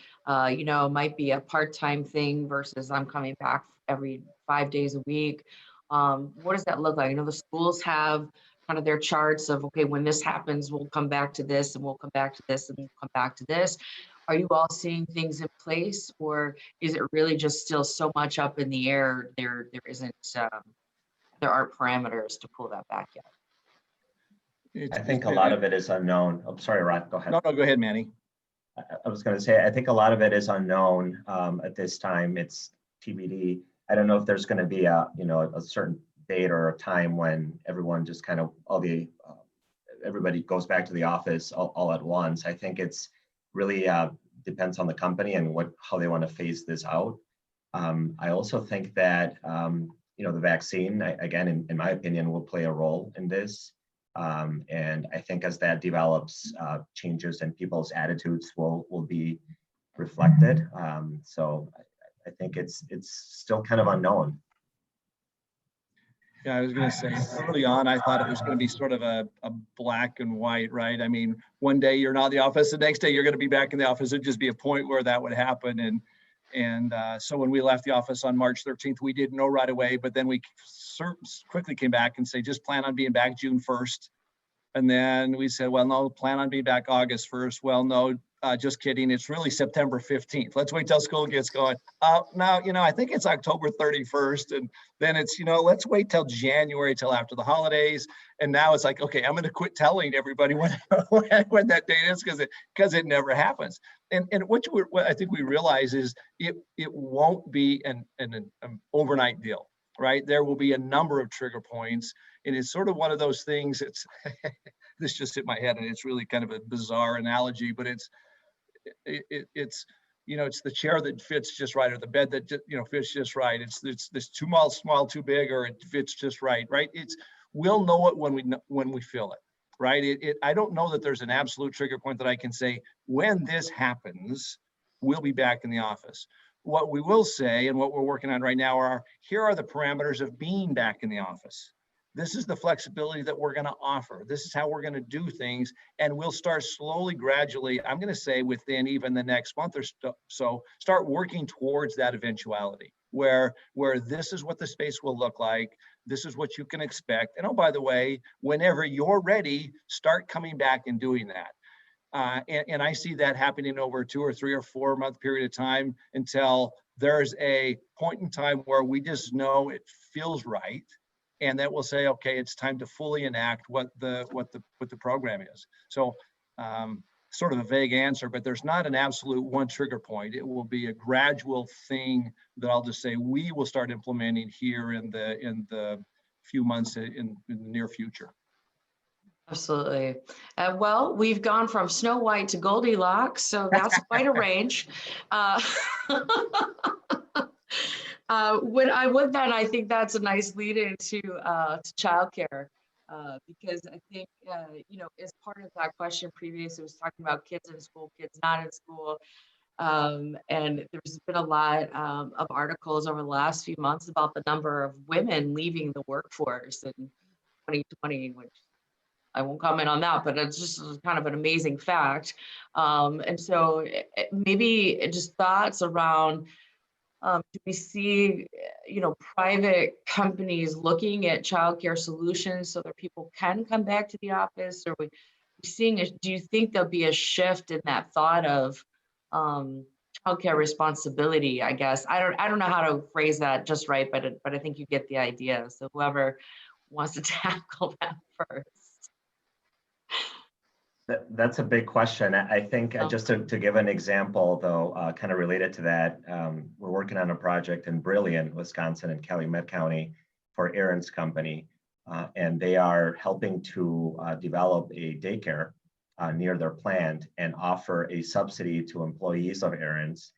B: might be a part-time thing versus I'm coming back every 5 days a week. What does that look like? I know the schools have kind of their charts of, okay, when this happens, we'll come back to this and we'll come back to this and we'll come back to this. Are you all seeing things in place, or is it really just still so much up in the air? There aren't parameters to pull that back yet.
C: I think a lot of it is unknown. I'm sorry, Ron, go ahead.
D: No, go ahead, Manny.
C: I was going to say, I think a lot of it is unknown at this time. It's TBD. I don't know if there's going to be a certain date or a time when everyone just kind of everybody goes back to the office all at once. I think it's really depends on the company and how they want to phase this out. I also think that the vaccine, again, in my opinion, will play a role in this. And I think as that develops, changes in people's attitudes will be reflected. So I think it's still kind of unknown.
D: Yeah, I was going to say early on, I thought it was going to be sort of a black and white, right? I mean, one day you're not in the office, the next day you're going to be back in the office. It'd just be a point where that would happen. And so when we left the office on March 13th, we didn't know right away, but then we quickly came back and say, just plan on being back June 1st. And then we said, well, no, plan on being back August 1st. Well, no, just kidding. It's really September 15th. Let's wait till school gets going. Now, I think it's October 31st. And then it's, let's wait till January, till after the holidays. And now it's like, okay, I'm going to quit telling everybody when that date is because it never happens. And what I think we realize is it won't be an overnight deal, right? There will be a number of trigger points. And it's sort of one of those things, this just hit my head, and it's really kind of a bizarre analogy, but it's the chair that fits just right, or the bed that fits just right. It's this too small, too big, or it fits just right? We'll know it when we feel it, right? I don't know that there's an absolute trigger point that I can say, when this happens, we'll be back in the office. What we will say, and what we're working on right now, here are the parameters of being back in the office. This is the flexibility that we're going to offer. This is how we're going to do things. And we'll start slowly, gradually, I'm going to say within even the next month or so, start working towards that eventuality where this is what the space will look like. This is what you can expect. And oh, by the way, whenever you're ready, start coming back and doing that. And I see that happening over a 2 or 3 or 4 month period of time until there's a point in time where we just know it feels right. And that will say, okay, it's time to fully enact what the program is. So sort of a vague answer, but there's not an absolute one trigger point. It will be a gradual thing that I'll just say we will start implementing here in the few months in the near future.
B: Absolutely. Well, we've gone from Snow White to Goldilocks, so that's quite a range. With that, I think that's a nice lead into to childcare, because I think as part of that question previous, it was talking about kids in school, kids not in school, and there's been a lot of articles over the last few months about the number of women leaving the workforce in 2020, which I won't comment on that, but it's just kind of an amazing fact. And so maybe just thoughts around, do we see, private companies looking at childcare solutions so that people can come back to the office? Or do you think there'll be a shift in that thought of childcare responsibility? I guess I don't know how to phrase that just right, but I think you get the idea. So whoever wants to tackle that first.
C: That's a big question. I think just to give an example, though, kind of related to that, we're working on a project in Brilliant, Wisconsin, and Calumet County for Aaron's company, and they are helping to develop a daycare near their plant and offer a subsidy to employees of Aaron's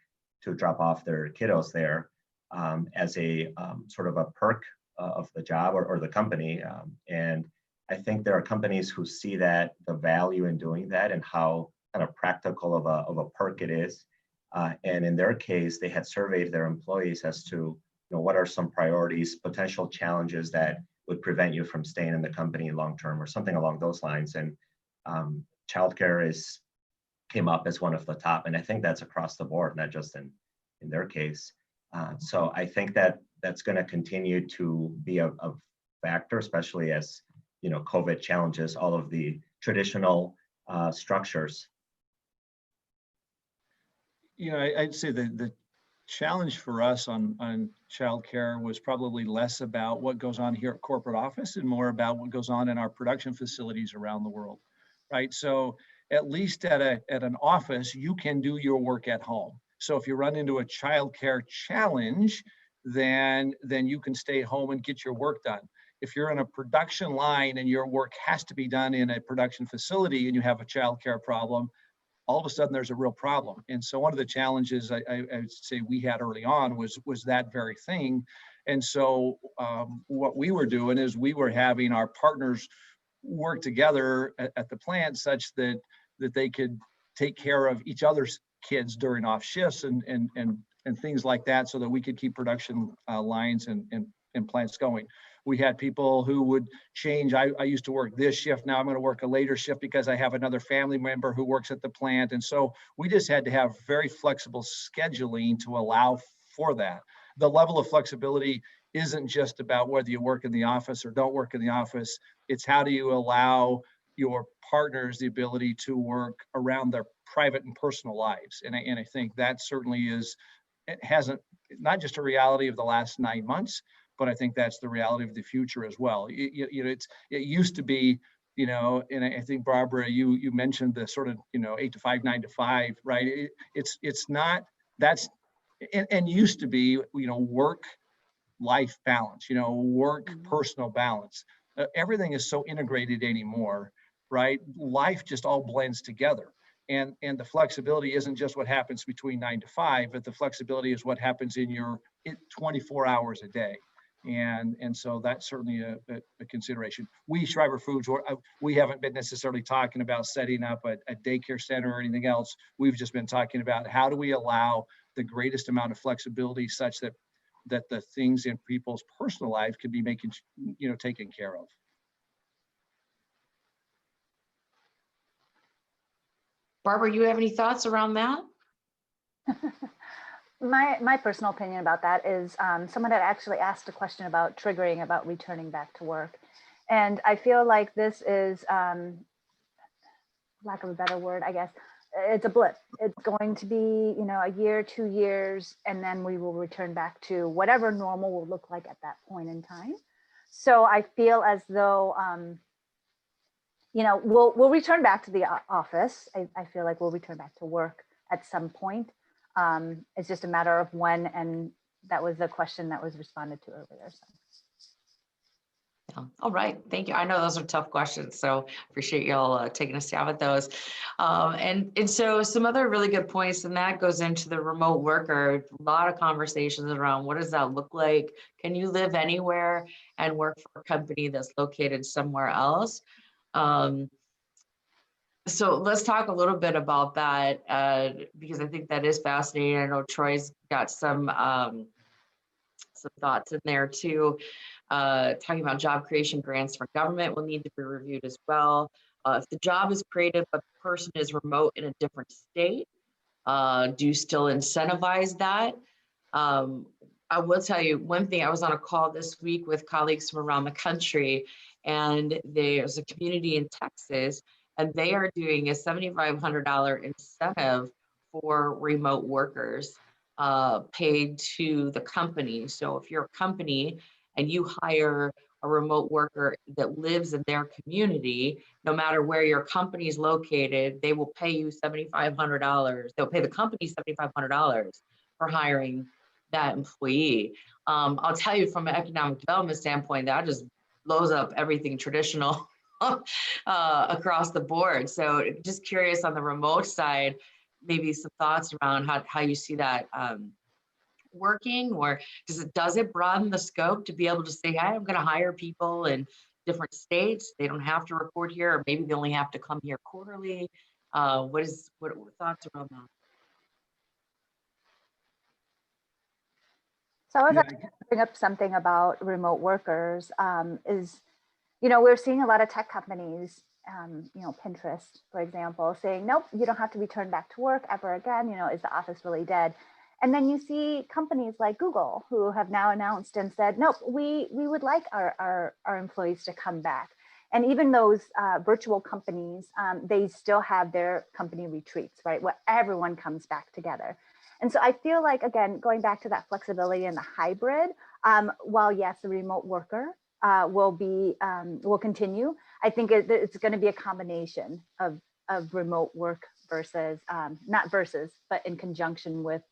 C: to drop off their kiddos there as a sort of a perk of the job or the company. And I think there are companies who see that the value in doing that and how kind of practical of a perk it is. And in their case, they had surveyed their employees as to what are some priorities, potential challenges that would prevent you from staying in the company long term or something along those lines. And childcare came up as one of the top, and I think that's across the board, not just in their case. So I think that's going to continue to be a factor, especially as COVID challenges all of the traditional structures.
D: I'd say the challenge for us on childcare was probably less about what goes on here at corporate office and more about what goes on in our production facilities around the world, right? So at least at an office, you can do your work at home. So if you run into a childcare challenge, then you can stay home and get your work done. If you're in a production line and your work has to be done in a production facility and you have a childcare problem, all of a sudden there's a real problem. And so one of the challenges I would say we had early on was that very thing. And so what we were doing is we were having our partners work together at the plant such that they could take care of each other's kids during off shifts and things like that, so that we could keep production lines and plants going. We had people who would change. I used to work this shift. Now I'm going to work a later shift because I have another family member who works at the plant. And so we just had to have very flexible scheduling to allow for that. The level of flexibility isn't just about whether you work in the office or don't work in the office. It's how do you allow your partners the ability to work around their private and personal lives. And I think that certainly is, it hasn't, not just a reality of the last 9 months, but I think that's the reality of the future as well. You know, it used to be, you know, and I think Barbara, you mentioned the sort of, you know, 8 to 5, 9 to 5, right? It's not, that's, and used to be, you know, work life balance, you know, work personal balance. Everything is so integrated anymore, right? Life just all blends together. And the flexibility isn't just what happens between 9 to 5, but the flexibility is what happens in your 24 hours a day. And so that's certainly a consideration. We, Schreiber Foods, we haven't been necessarily talking about setting up a daycare center or anything else. We've just been talking about how do we allow the greatest amount of flexibility such that the things in people's personal life can be taken care of.
B: Barbara, you have any thoughts around that?
A: My personal opinion about that is someone had actually asked a question about triggering, about returning back to work. And I feel like this is, lack of a better word, I guess, it's a blip. It's going to be, you know, a year, 2 years, and then we will return back to whatever normal will look like at that point in time. So I feel as though, you know, we'll return back to the office. I feel like we'll return back to work at some point. It's just a matter of when, and that was a question that was responded to earlier. So.
B: Yeah. All right, thank you. I know those are tough questions, so appreciate y'all taking a stab at those. And so some other really good points, and that goes into the remote worker. A lot of conversations around what does that look like? Can you live anywhere and work for a company that's located somewhere else? So let's talk a little bit about that because I think that is fascinating. I know Troy's got some thoughts in there too. Talking about job creation grants for government will need to be reviewed as well. If the job is created but the person is remote in a different state, do you still incentivize that? I will tell you one thing. I was on a call this week with colleagues from around the country, and there's a community in Texas, and they are doing a $7,500 incentive for remote workers paid to the company. So if you're a company and you hire a remote worker that lives in their community, no matter where your company is located, they will pay you $7,500. They'll pay the company $7,500 for hiring that employee. I'll tell you from an economic development standpoint, that just blows up everything traditional across the board. So just curious on the remote side, maybe some thoughts around how you see that working, or does it broaden the scope to be able to say, hey, I'm going to hire people in different states. They don't have to report here, or maybe they only have to come here quarterly. What are thoughts around that?
A: So I was going to bring up something about remote workers is, you know, we're seeing a lot of tech companies, you know, Pinterest, for example, saying, nope, you don't have to return back to work ever again. You know, is the office really dead? And then you see companies like Google who have now announced and said, nope, we would like our employees to come back. And even those virtual companies, they still have their company retreats, right, where everyone comes back together. And so I feel like, again, going back to that flexibility and the hybrid, while yes, the remote worker will continue, I think it's going to be a combination of remote work versus, not versus, but in conjunction with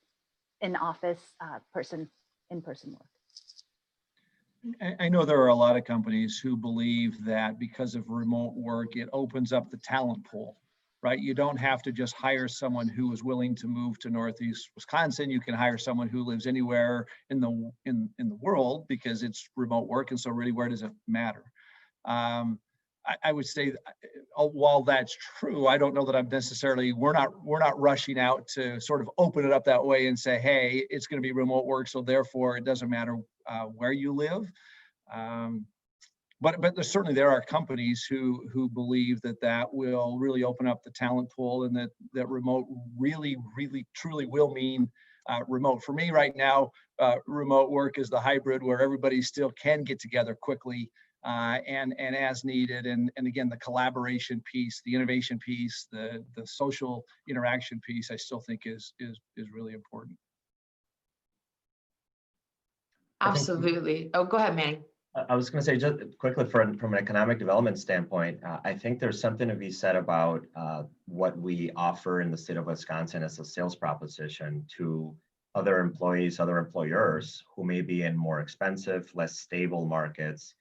A: in-office in-person work.
D: I know there are a lot of companies who believe that because of remote work, it opens up the talent pool. right? You don't have to just hire someone who is willing to move to Northeast Wisconsin. You can hire someone who lives anywhere in the world, because it's remote work. And so really, where does it matter? I would say, while that's true, I don't know that I'm necessarily, we're not rushing out to sort of open it up that way and say, hey, it's going to be remote work, so therefore it doesn't matter where you live. But there are companies who believe that will really open up the talent pool, and that remote really truly will mean remote. For me right now, remote work is the hybrid where everybody still can get together quickly and as needed, and again, the collaboration piece, the innovation piece, the social interaction piece, I still think is really important.
B: Absolutely. Oh, go ahead, Manny.
C: I was going to say, just quickly, from an economic development standpoint, I think there's something to be said about what we offer in the state of Wisconsin as a sales proposition to other employees, other employers who may be in more expensive, less stable markets.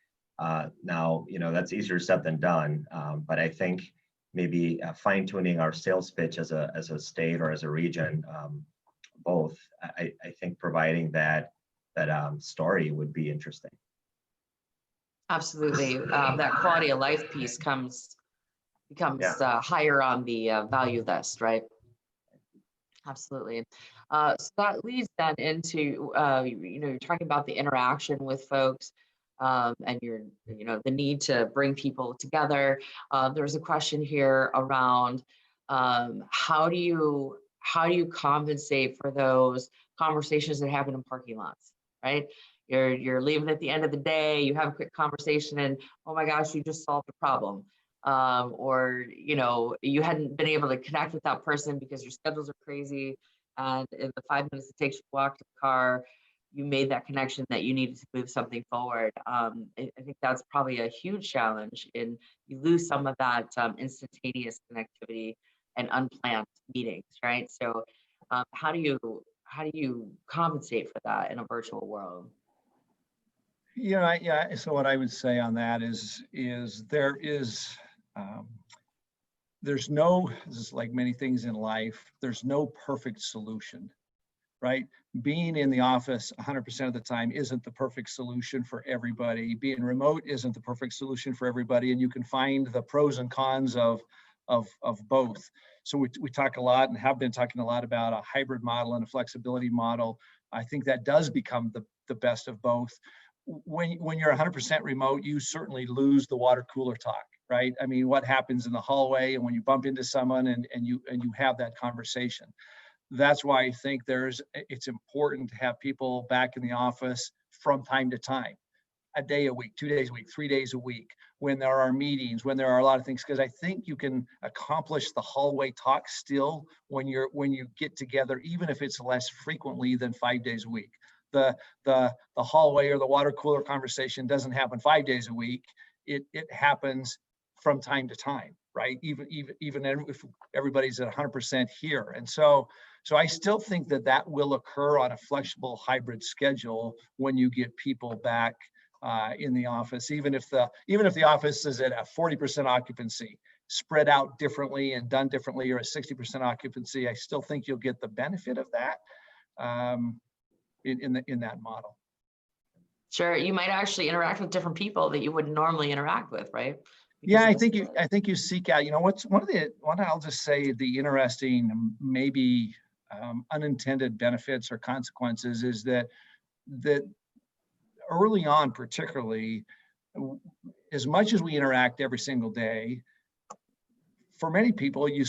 C: Now, that's easier said than done, but I think maybe fine-tuning our sales pitch as a state or as a region, both, I think providing that story would be interesting.
B: Absolutely. That quality of life piece becomes higher on the value list, right? Absolutely. So that leads then into, you're talking about the interaction with folks, and the need to bring people together. There's a question here around how do you compensate for those conversations that happen in parking lots, right? You're leaving at the end of the day, you have a quick conversation, and oh my gosh, you just solved a problem. Or you hadn't been able to connect with that person because your schedules are crazy, and in the 5 minutes it takes you to walk to the car, you made that connection that you needed to move something forward. I think that's probably a huge challenge, and you lose some of that instantaneous connectivity and unplanned meetings, right? So how do you compensate for that in a virtual world?
D: So what I would say on that is there's no, this is like many things in life, there's no perfect solution, right? Being in the office 100% of the time isn't the perfect solution for everybody. Being remote isn't the perfect solution for everybody, and you can find the pros and cons of both. So we talk a lot and have been talking a lot about a hybrid model and a flexibility model. I think that does become the best of both. When you're 100% remote, you certainly lose the water cooler talk, right? I mean, what happens in the hallway and when you bump into someone and you have that conversation. That's why I think it's important to have people back in the office from time to time, a day a week, 2 days a week, 3 days a week, when there are meetings, when there are a lot of things, because I think you can accomplish the hallway talk still when you get together, even if it's less frequently than 5 days a week. The hallway or the water cooler conversation doesn't happen 5 days a week. It happens from time to time, right? Even if everybody's at 100% here. And so I still think that will occur on a flexible hybrid schedule when you get people back in the office, even if the office is at a 40% occupancy, spread out differently and done differently, or a 60% occupancy. I still think you'll get the benefit of that. In that model.
B: Sure, you might actually interact with different people that you wouldn't normally interact with, right?
D: Yeah, I think you seek out. What's I'll just say the interesting, maybe unintended benefits or consequences is that early on, particularly, as much as we interact every single day, for many people, you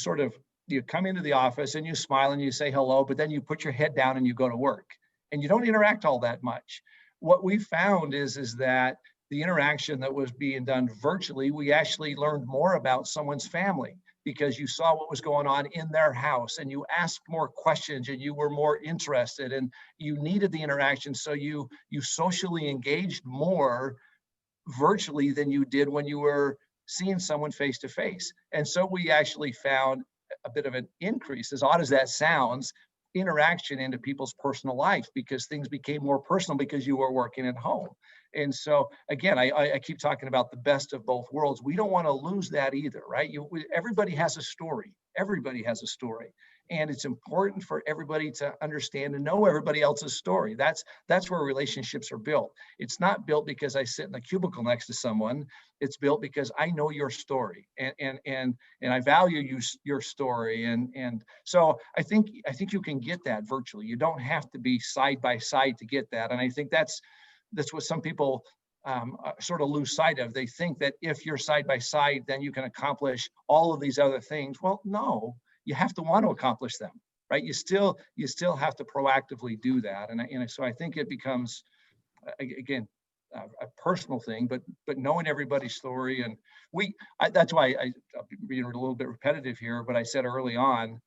D: come into the office and you smile and you say hello, but then you put your head down and you go to work. And you don't interact all that much. What we found is that the interaction that was being done virtually, we actually learned more about someone's family because you saw what was going on in their house and you asked more questions and you were more interested and you needed the interaction. So you socially engaged more virtually than you did when you were seeing someone face to face. And so we actually found a bit of an increase, as odd as that sounds, interaction into people's personal life because things became more personal because you were working at home. And so again, I keep talking about the best of both worlds. We don't want to lose that either, right? Everybody has a story. Everybody has a story. And it's important for everybody to understand and know everybody else's story. That's where relationships are built. It's not built because I sit in a cubicle next to someone. It's built because I know your story and I value your story. And so I think you can get that virtually. You don't have to be side by side to get that. And I think that's what some people sort of lose sight of. They think that if you're side by side, then you can accomplish all of these other things. Well, no, you have to want to accomplish them, right? You still have to proactively do that. And so I think it becomes, again, a personal thing, but knowing everybody's story. And that's why I'll be being a little bit repetitive here, but I said early on,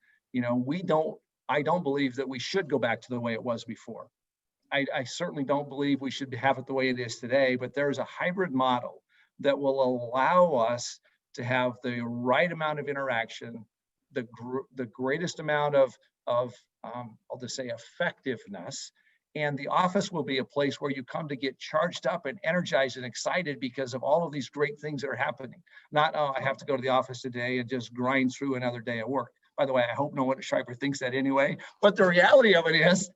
D: I don't believe that we should go back to the way it was before. I certainly don't believe we should have it the way it is today, but there's a hybrid model that will allow us to have the right amount of interaction, the greatest amount of I'll just say effectiveness. And the office will be a place where you come to get charged up and energized and excited because of all of these great things that are happening. Not, oh, I have to go to the office today and just grind through another day at work. By the way, I hope no one at Schreiber thinks that anyway, but the reality of it is,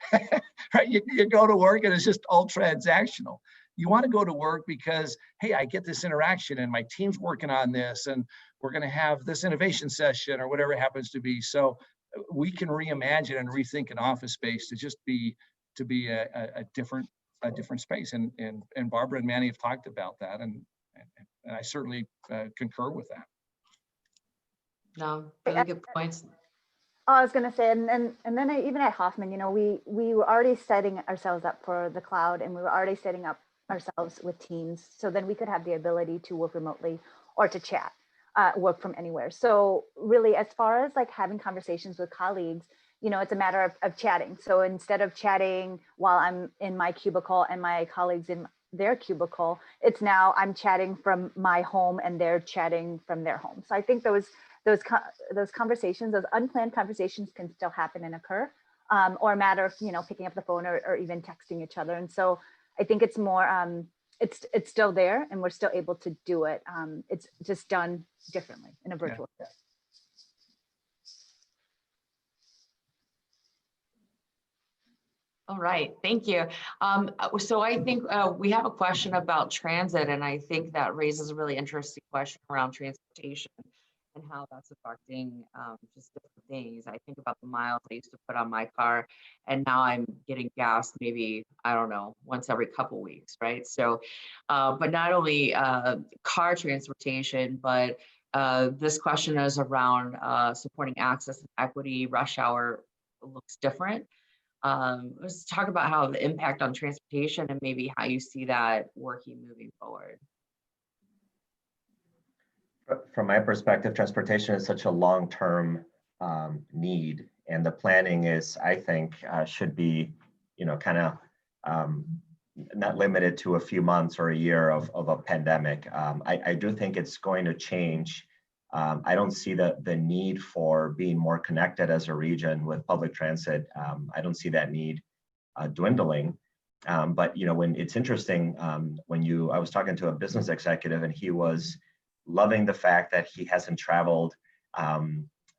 D: right, you go to work and it's just all transactional. You want to go to work because, hey, I get this interaction and my team's working on this and we're going to have this innovation session or whatever it happens to be. So we can reimagine and rethink an office space to just be a different space. And Barbara and Manny have talked about that, and I certainly concur with that.
B: No, really good points.
A: I was going to say, and then even at Hoffman, we were already setting ourselves up for the cloud, and we were already setting up ourselves with Teams, so then we could have the ability to work remotely or to chat, work from anywhere. So really, as far as like having conversations with colleagues, it's a matter of chatting. So instead of chatting while I'm in my cubicle and my colleagues in their cubicle, it's now I'm chatting from my home and they're chatting from their home. So I think those conversations, those unplanned conversations can still happen and occur, or a matter of, picking up the phone or even texting each other. And so I think it's more, it's still there and we're still able to do it. It's just done differently in a virtual way.
B: All right, thank you. So I think we have a question about transit, and I think that raises a really interesting question around transportation and how that's affecting just different things. I think about the miles I used to put on my car, and now I'm getting gas maybe, I don't know, once every couple weeks, right? So, but not only car transportation, but this question is around supporting access and equity. Rush hour looks different. Let's talk about how the impact on transportation and maybe how you see that working moving forward.
C: From my perspective, transportation is such a long-term need, and the planning is, I think, should be, kind of not limited to a few months or a year of a pandemic. I do think it's going to change. I don't see the need for being more connected as a region with public transit. I don't see that need dwindling. But when it's interesting, I was talking to a business executive and he was loving the fact that he hasn't traveled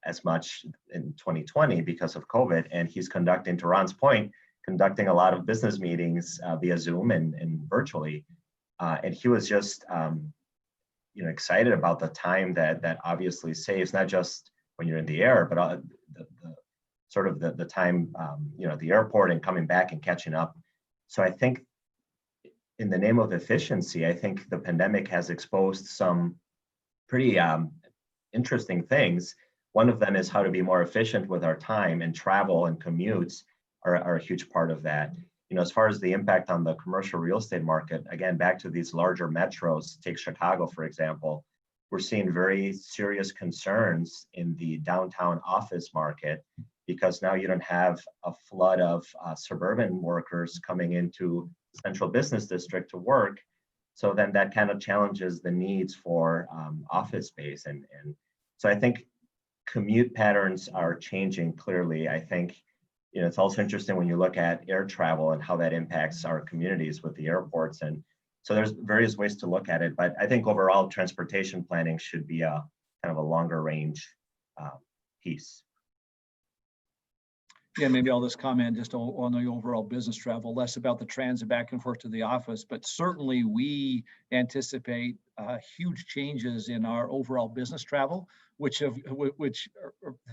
C: as much in 2020 because of COVID, and he's conducting, to Ron's point, conducting a lot of business meetings via Zoom and virtually, and he was just excited about the time that obviously saves, not just when you're in the air, but the time, the airport and coming back and catching up. So I think in the name of efficiency, I think the pandemic has exposed some pretty interesting things. One of them is how to be more efficient with our time, and travel and commutes are a huge part of that. As far as the impact on the commercial real estate market, again, back to these larger metros, take Chicago, for example, we're seeing very serious concerns in the downtown office market because now you don't have a flood of suburban workers coming into central business district to work. So then that kind of challenges the needs for office space. And so I think commute patterns are changing clearly. I think it's also interesting when you look at air travel and how that impacts our communities with the airports. And so there's various ways to look at it, but I think overall transportation planning should be a kind of a longer range piece.
D: Yeah, maybe I'll just comment just on the overall business travel, less about the transit back and forth to the office, but certainly we anticipate huge changes in our overall business travel, which have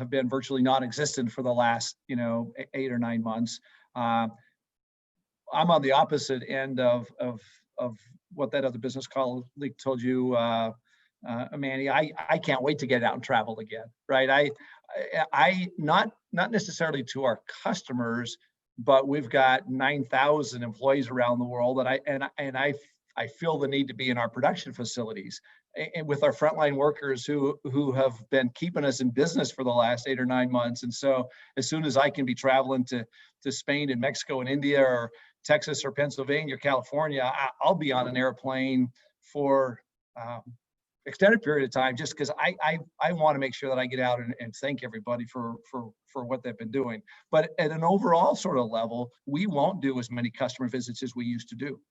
D: been virtually non-existent for the last 8 or 9 months. I'm on the opposite end of what that other business colleague told you, Manny. I can't wait to get out and travel again, right? I not necessarily to our customers, but we've got 9,000 employees around the world, and I feel the need to be in our production facilities and with our frontline workers who have been keeping us in business for the last 8 or 9 months. And so as soon as I can be traveling to Spain and Mexico and India or Texas or Pennsylvania or California, I'll be on an airplane for extended period of time, just because I want to make sure that I get out and thank everybody for what they've been doing. But at an overall sort of level, we won't do as many customer visits as we used to do.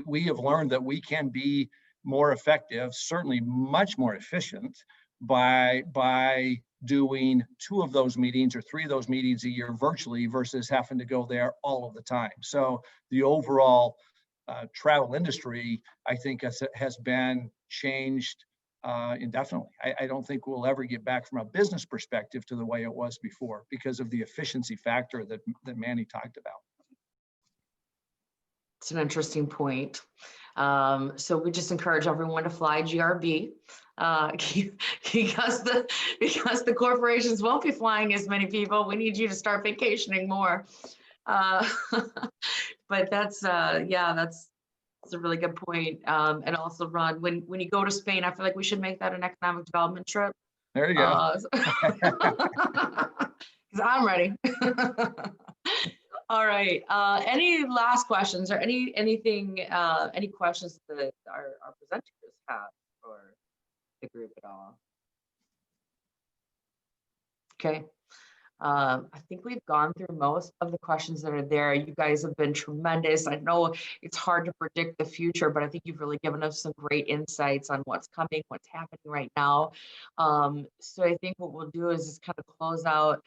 D: We have learned that we can be more effective, certainly much more efficient, by doing 2 of those meetings or 3 of those meetings a year virtually versus having to go there all of the time. So the overall travel industry, I think, has been changed indefinitely. I don't think we'll ever get back from a business perspective to the way it was before because of the efficiency factor that Manny talked about.
B: It's an interesting point. So we just encourage everyone to fly GRB because the corporations won't be flying as many people. We need you to start vacationing more. But that's a really good point. And also, Ron, when you go to Spain, I feel like we should make that an economic development trip.
D: There you go.
B: Because I'm ready. All right. Any last questions or any questions that our presenters have for the group at all? Okay. I think we've gone through most of the questions that are there. You guys have been tremendous. I know it's hard to predict the future, but I think you've really given us some great insights on what's coming, what's happening right now. So I think what we'll do is just kind of close out.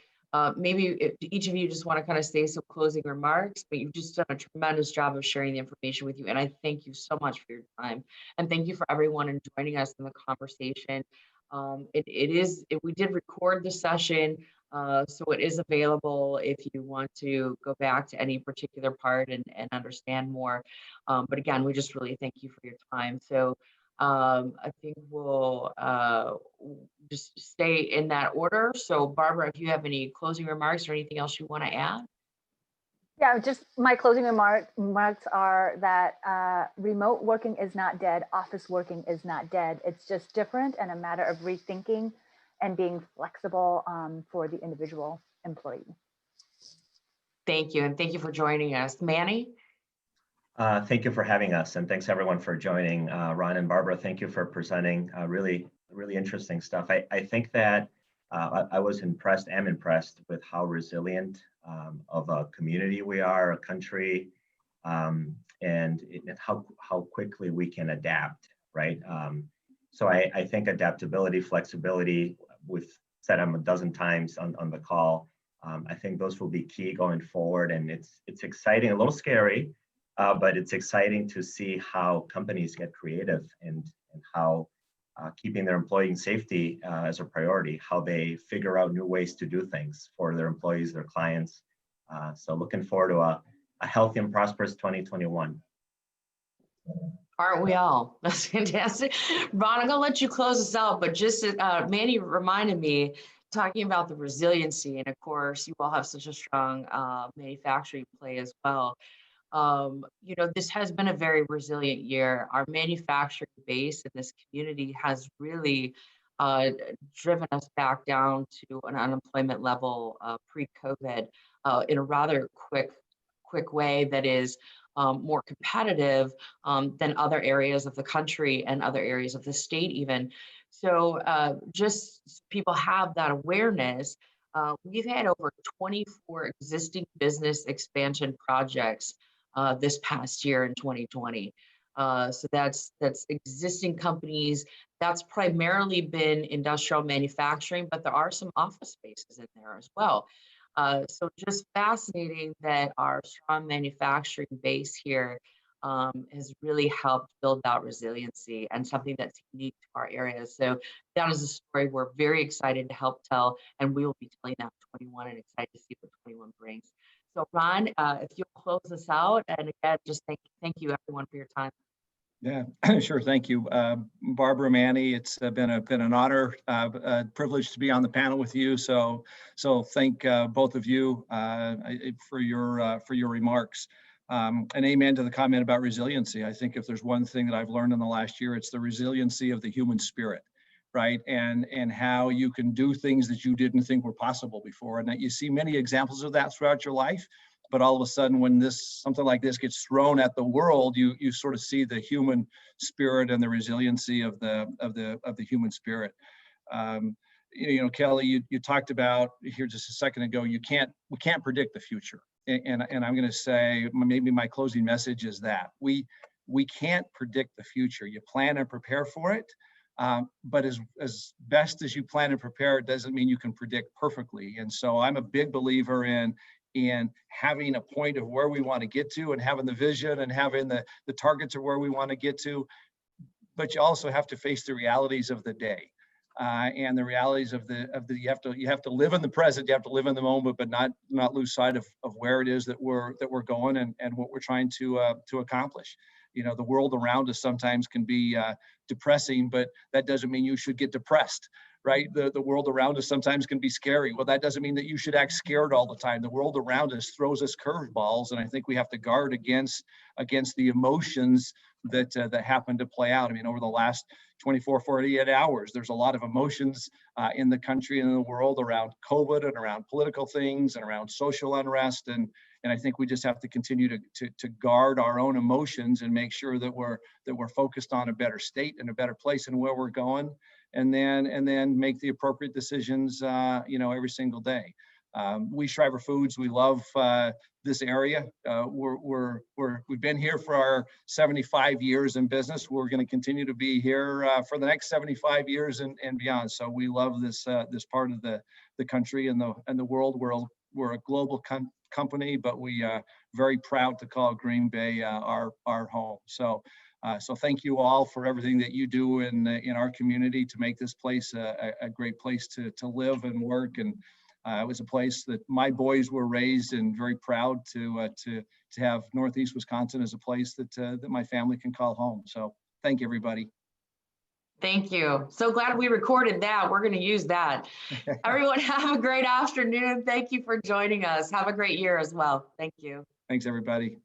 B: Maybe if each of you just want to kind of say some closing remarks, but you've just done a tremendous job of sharing the information with you. And I thank you so much for your time. And thank you for everyone in joining us in the conversation. We did record the session. So it is available if you want to go back to any particular part and understand more. But again, we just really thank you for your time. So I think we'll just stay in that order. So Barbara, if you have any closing remarks or anything else you want to add?
A: Yeah, just my closing remarks are that remote working is not dead. Office working is not dead. It's just different and a matter of rethinking and being flexible for the individual employee.
B: Thank you. And thank you for joining us. Manny?
C: Thank you for having us. And thanks everyone for joining. Ron and Barbara, thank you for presenting really interesting stuff. I think that I am impressed with how resilient of a community we are, a country, and how quickly we can adapt, right? So I think adaptability, flexibility, we've said them a dozen times on the call. I think those will be key going forward, and it's exciting, a little scary, but it's exciting to see how companies get creative and how keeping their employee safety as a priority, how they figure out new ways to do things for their employees, their clients. So looking forward to a healthy and prosperous 2021.
B: Aren't we all? That's fantastic. Ron, I'm going to let you close us out, but just Manny reminded me, talking about the resiliency, and of course, you all have such a strong manufacturing play as well. This has been a very resilient year. Our manufacturing base in this community has really driven us back down to an unemployment level pre-COVID in a rather quick way that is more competitive than other areas of the country and other areas of the state even. So just people have that awareness. We've had over 24 existing business expansion projects this past year in 2020. So that's existing companies. That's primarily been industrial manufacturing, but there are some office spaces in there as well. So just fascinating that our strong manufacturing base here has really helped build that resiliency and something that's unique to our area. So that is a story we're very excited to help tell, and we will be telling that 21 and excited to see what 21 brings. So Ron, if you'll close us out, and again, just thank you everyone for your time.
D: Yeah, sure. Thank you, Barbara, Manny. It's been an honor, a privilege to be on the panel with you. So thank both of you for your remarks. And amen to the comment about resiliency. I think if there's one thing that I've learned in the last year, it's the resiliency of the human spirit, right? And how you can do things that you didn't think were possible before, and that you see many examples of that throughout your life. But all of a sudden, when something like this gets thrown at the world, you sort of see the human spirit and the resiliency of the human spirit. Kelly, you talked about here just a second ago. We can't predict the future, and I'm going to say maybe my closing message is that we can't predict the future. You plan and prepare for it, but as best as you plan and prepare, it doesn't mean you can predict perfectly. And so I'm a big believer in having a point of where we want to get to, and having the vision, and having the targets of where we want to get to. But you also have to face the realities of the day, and the realities of you have to live in the present. You have to live in the moment, but not lose sight of where it is that we're going, and what we're trying to accomplish. The world around us sometimes can be depressing, but that doesn't mean you should get depressed. Right? The world around us sometimes can be scary. Well, that doesn't mean that you should act scared all the time. The world around us throws us curveballs, and I think we have to guard against the emotions that happen to play out. I mean, over the last 24, 48 hours, there's a lot of emotions in the country and in the world around COVID, and around political things, and around social unrest. And I think we just have to continue to guard our own emotions, and make sure that we're focused on a better state and a better place and where we're going. And then make the appropriate decisions, every single day. We Shriver Foods, we love this area. We've been here for our 75 years in business. We're going to continue to be here for the next 75 years and beyond. So we love this part of the country and the world. We're a global company, but we are very proud to call Green Bay our home. So thank you all for everything that you do in our community to make this place a great place to live and work. And it was a place that my boys were raised, and very proud to have Northeast Wisconsin as a place that my family can call home. So thank you, everybody.
B: Thank you. So glad we recorded that. We're going to use that. Everyone have a great afternoon. Thank you for joining us. Have a great year as well. Thank you.
D: Thanks, everybody.